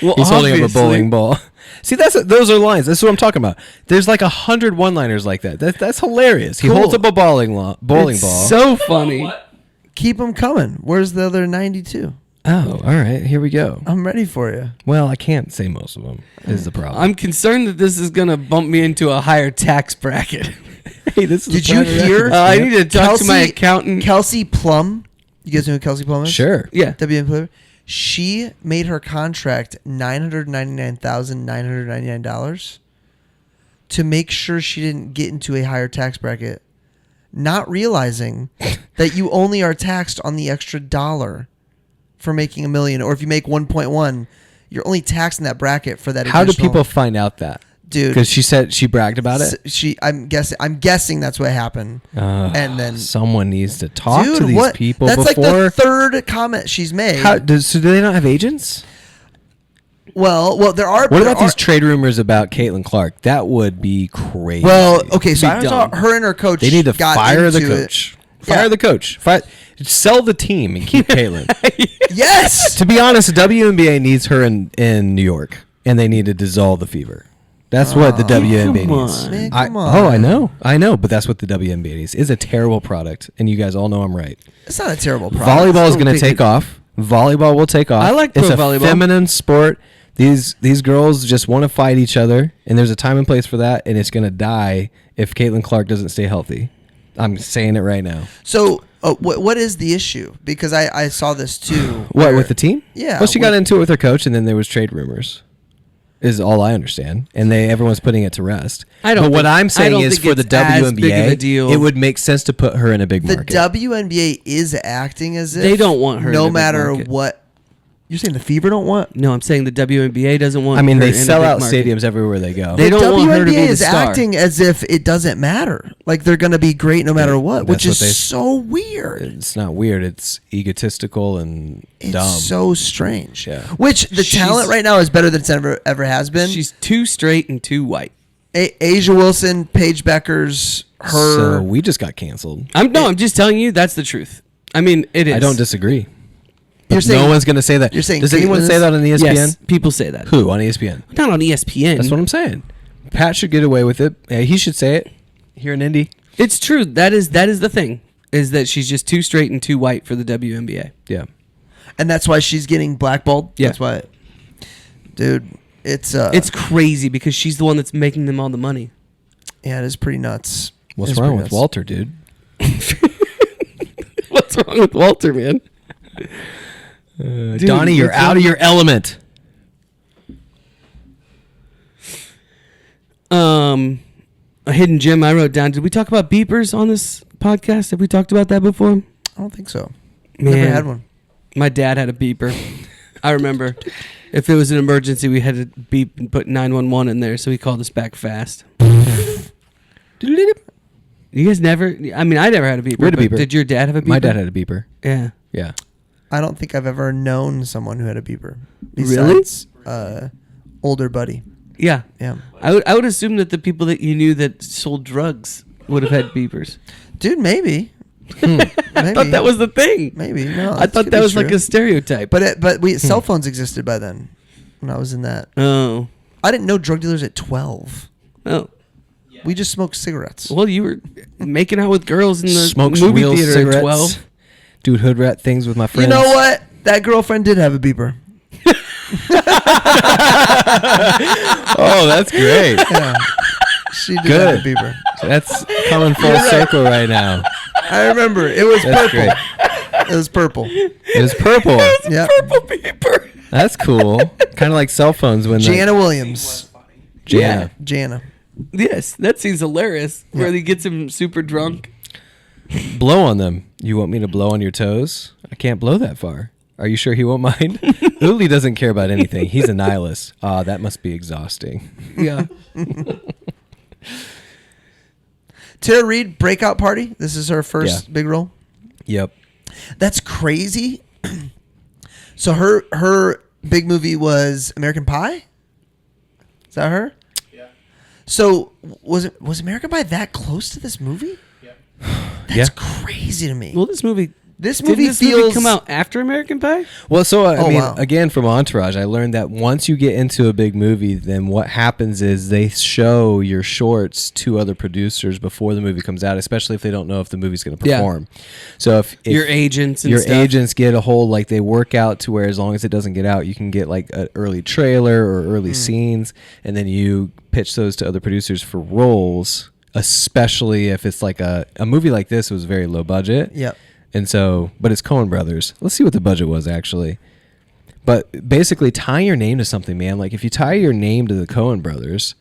Well, He's holding up a obviously. bowling ball. See, those are lines. That's what I'm talking about. There's like 100 one-liners like that. That's hilarious. He Cool. holds up a bowling ball. So funny. Keep them coming. Where's the other 92? Oh, all right. Here we go. I'm ready for you. Well, I can't say most of them. Is the problem? I'm concerned that this is going to bump me into a higher tax bracket. Hey, this is Did you hear? I need to talk to my accountant. Kelsey Plum. You guys know who Kelsey Plum is? Sure. Yeah. WM Plum. She made her contract $999,999 to make sure she didn't get into a higher tax bracket, not realizing that you only are taxed on the extra dollar for making $1 million, or if you make 1.1, you're only taxed in that bracket for that. How do additional- people find out that? dude? Because she said she bragged about it. I'm guessing that's what happened. And then someone needs to talk dude, to these what? people That's before. like the third comment she's made. So do they not have agents? Well, there are. What about these trade rumors about Caitlin Clark? That would be crazy. Well, okay, so Be I saw dumb. her and her coach. They need to got fire the into it. coach. Yeah. Fire the coach. Sell the team and keep Caitlin. Yes. To be honest, the WNBA needs her in New York, and they need to dissolve the fever. That's what the WNBA come needs. on. Man, come on. I know, but that's what the WNBA needs. It's a terrible product, and you guys all know I'm right. It's not a terrible product. Volleyball is don't going to think take off. Volleyball will take off. I like it's pro a volleyball. feminine sport. These girls just want to fight each other, and there's a time and place for that, and it's going to die if Caitlin Clark doesn't stay healthy. I'm saying it right now. So, what is the issue? Because I saw this too. What, where- with the team? Yeah, Well, she got with- into it with her coach, and then there was trade rumors. Is all I understand, and everyone's putting it to rest. I don't But what think- I'm I saying don't is think for the it's as big of a WNBA, deal. it would make sense to put her in a big The market. WNBA is acting as if They don't want her in a no big matter market. what. You're saying the Fever don't want? No, I'm saying the WNBA doesn't want. I mean, her they in a sell big out market. stadiums everywhere they go. They The don't want her to be WNBA the is star. acting as if it doesn't matter. Like they're going to be great no matter what, That's which is what they- so weird. It's not weird. It's egotistical and It's dumb. so strange. Yeah. Which the She's- talent right now is better than it's ever has been. She's too straight and too white. Asia Wilson, Paige Beckers, her. So we just got canceled. I'm just telling you that's the truth. I mean, it is. I don't disagree. But You're saying- no one's going to say that. you're saying Does anyone Caitlyn say is- that on ESPN? Yes, people say that. Who on ESPN? Not on ESPN. That's what I'm saying. Pat should get away with it. Yeah, he should say it here in Indy. It's true. That is the thing. Is that she's just too straight and too white for the WNBA. Yeah. And that's why she's getting blackballed. Yeah. That's why, dude. It's crazy because she's the one that's making them all the money. Yeah, it is pretty nuts. What's It's wrong pretty with nuts. Walter, dude? What's wrong with Walter, man? Donnie, you're out of your element. A hidden gem I wrote down. Did we talk about beepers on this podcast? Have we talked about that before? I don't think so. Man, Never had one. My dad had a beeper. I remember. If it was an emergency, we had to beep and put 911 in there, so he called us back fast. You guys never? I mean, I never had a beeper. We had a but beeper. Did your dad have a beeper? My dad had a beeper. Yeah. Yeah. I don't think I've ever known someone who had a beeper. Really? Besides, older buddy. Yeah. Yeah. I would assume that the people that you knew that sold drugs would have had beepers. Dude, maybe. I thought that was the thing. Maybe. No. I thought that was like a stereotype. But cell phones existed by then when I was in that. Oh. I didn't know drug dealers at 12. Oh. We just smoked cigarettes. Well, you were making out with girls in the Smokes movie real theater cigarettes. at 12. Dude, hood rat things with my You friends. know what? That girlfriend did have a beeper. Oh, that's great. Yeah. She did Good. have a beeper. That's coming full circle right now. I remember. It was That's purple. great. It was purple. It was purple. Yeah. Purple beeper. That's cool. Kind of like cell phones when Jana Williams. Jana. Jana. Yes, that seems hilarious. Where he gets him super drunk. Blow on them. You want me to blow on your toes? I can't blow that far. Are you sure he won't mind? Uli doesn't care about anything. He's a nihilist. Ah, that must be exhausting. Yeah. Tara Reid, Breakout Party. This is her first Yeah. big role. Yep. That's crazy. So her big movie was American Pie? Is that her? Yeah. So was American Pie that close to this movie? Yeah. That's Yeah. crazy to me. Well, this movie Didn't this movie feels come out after American Pie? Well, so I Oh, mean, wow. again, from Entourage, I learned that once you get into a big movie, then what happens is they show your shorts to other producers before the movie comes out, especially if they don't know if the movie's going to Yeah. perform. So if Your agents and your stuff. agents get a whole, like, they work out to where as long as it doesn't get out, you can get like an early trailer or early scenes, and then you pitch those to other producers for roles, especially if it's like a movie like this was very low budget. Yep. And so, but it's Coen Brothers. Let's see what the budget was actually. But basically, tie your name to something, man. Like if you tie your name to the Coen Brothers,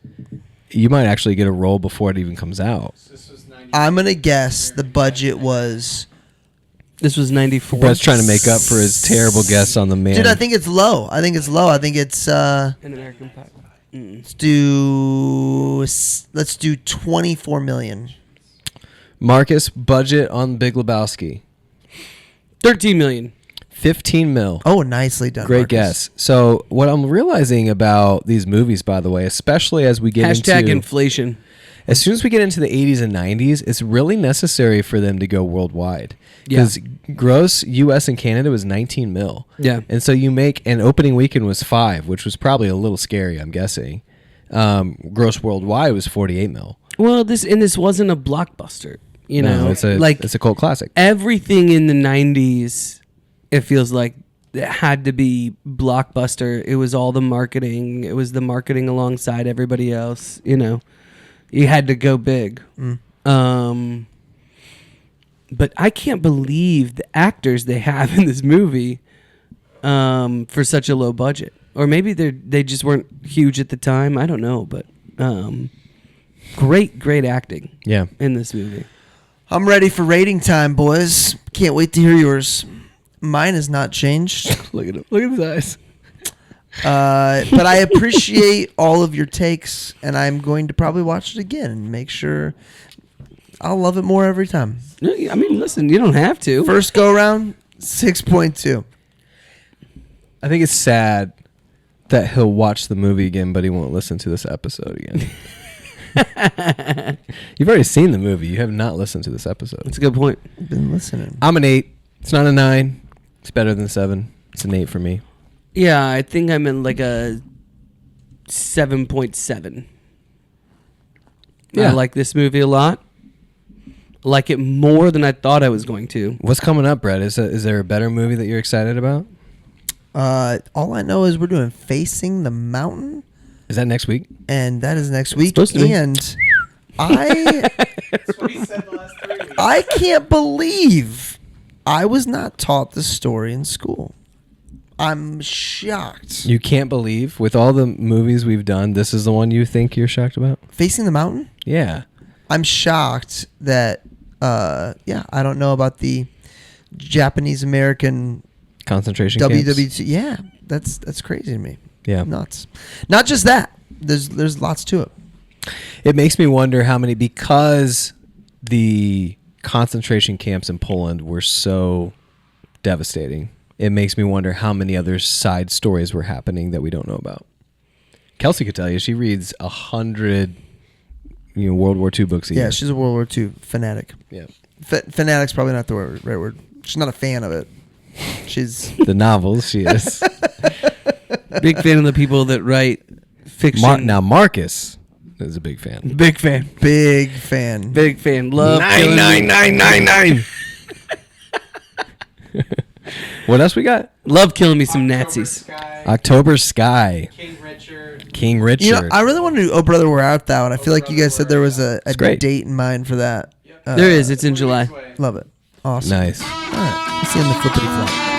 you might actually get a role before it even comes out. I'm gonna guess the budget was. This was 94. Brett's trying to make up for his terrible guess on the man. Dude, I think it's low. I think it's An American Pie. let's do 24 million. Marcus, budget on Big Lebowski, 13 million. 15 mil. Oh, nicely done. Great Marcus. guess. So what I'm realizing about these movies, by the way, especially as we get Hashtag into inflation. as soon as we get into the 80s and 90s, it's really necessary for them to go worldwide. Yeah. Because gross U.S. and Canada was 19 mil. Yeah. And so you make, and opening weekend was 5, which was probably a little scary, I'm guessing. Gross worldwide was 48 mil. Well, this wasn't a blockbuster. You know, No, it's a cult classic. Everything in the 90s, it feels like it had to be blockbuster. It was all the marketing. It was the marketing alongside everybody else. You know, you had to go big. But I can't believe the actors they have in this movie for such a low budget. Or maybe they just weren't huge at the time. I don't know, but great acting. Yeah. In this movie. I'm ready for rating time, boys. Can't wait to hear yours. Mine has not changed. Look at him. Look at his eyes. But I appreciate all of your takes, and I'm going to probably watch it again and make sure I'll love it more every time. I mean, listen, you don't have to. First go around, 6.2. I think it's sad that he'll watch the movie again, but he won't listen to this episode again. You've already seen the movie. You have not listened to this episode. That's a good point. Been listening. I'm an 8. It's not a 9. It's better than 7. It's an 8 for me. Yeah, I think I'm in like a 7.7. Yeah. I like this movie a lot. I like it more than I thought I was going to. What's coming up, Brett? Is there a better movie that you're excited about? All I know is we're doing Facing the Mountain, Is that next week? and that is next week. supposed to be. And I can't believe I was not taught this story in school. I'm shocked. You can't believe, with all the movies we've done, this is the one you think you're shocked about? Facing the Mountain? Yeah. I'm shocked that, I don't know about the Japanese American Concentration camps. WW2. Yeah, that's crazy to me. Yeah. Nuts. Not just that. There's lots to it. It makes me wonder how many, because the concentration camps in Poland were so devastating, it makes me wonder how many other side stories were happening that we don't know about. Kelsey could tell you. She reads 100 World War II books a year. Yeah, she's a World War II fanatic. Yeah. Fanatic's probably not the right word. She's not a fan of it. She's The novels, she is. Big fan of the people that write fiction. Now, Marcus is a big fan. Big fan. big fan. Big fan. Love killing me. 99999. What else we got? Love killing me some Nazis. October Sky. King Richard. You know, I really want to do Oh Brother Where Art Thou, and I feel like you guys said there was a great. date in mind for that. There is. It's in July. Love it. Awesome. Nice. All right. Let's see in the flippity flop.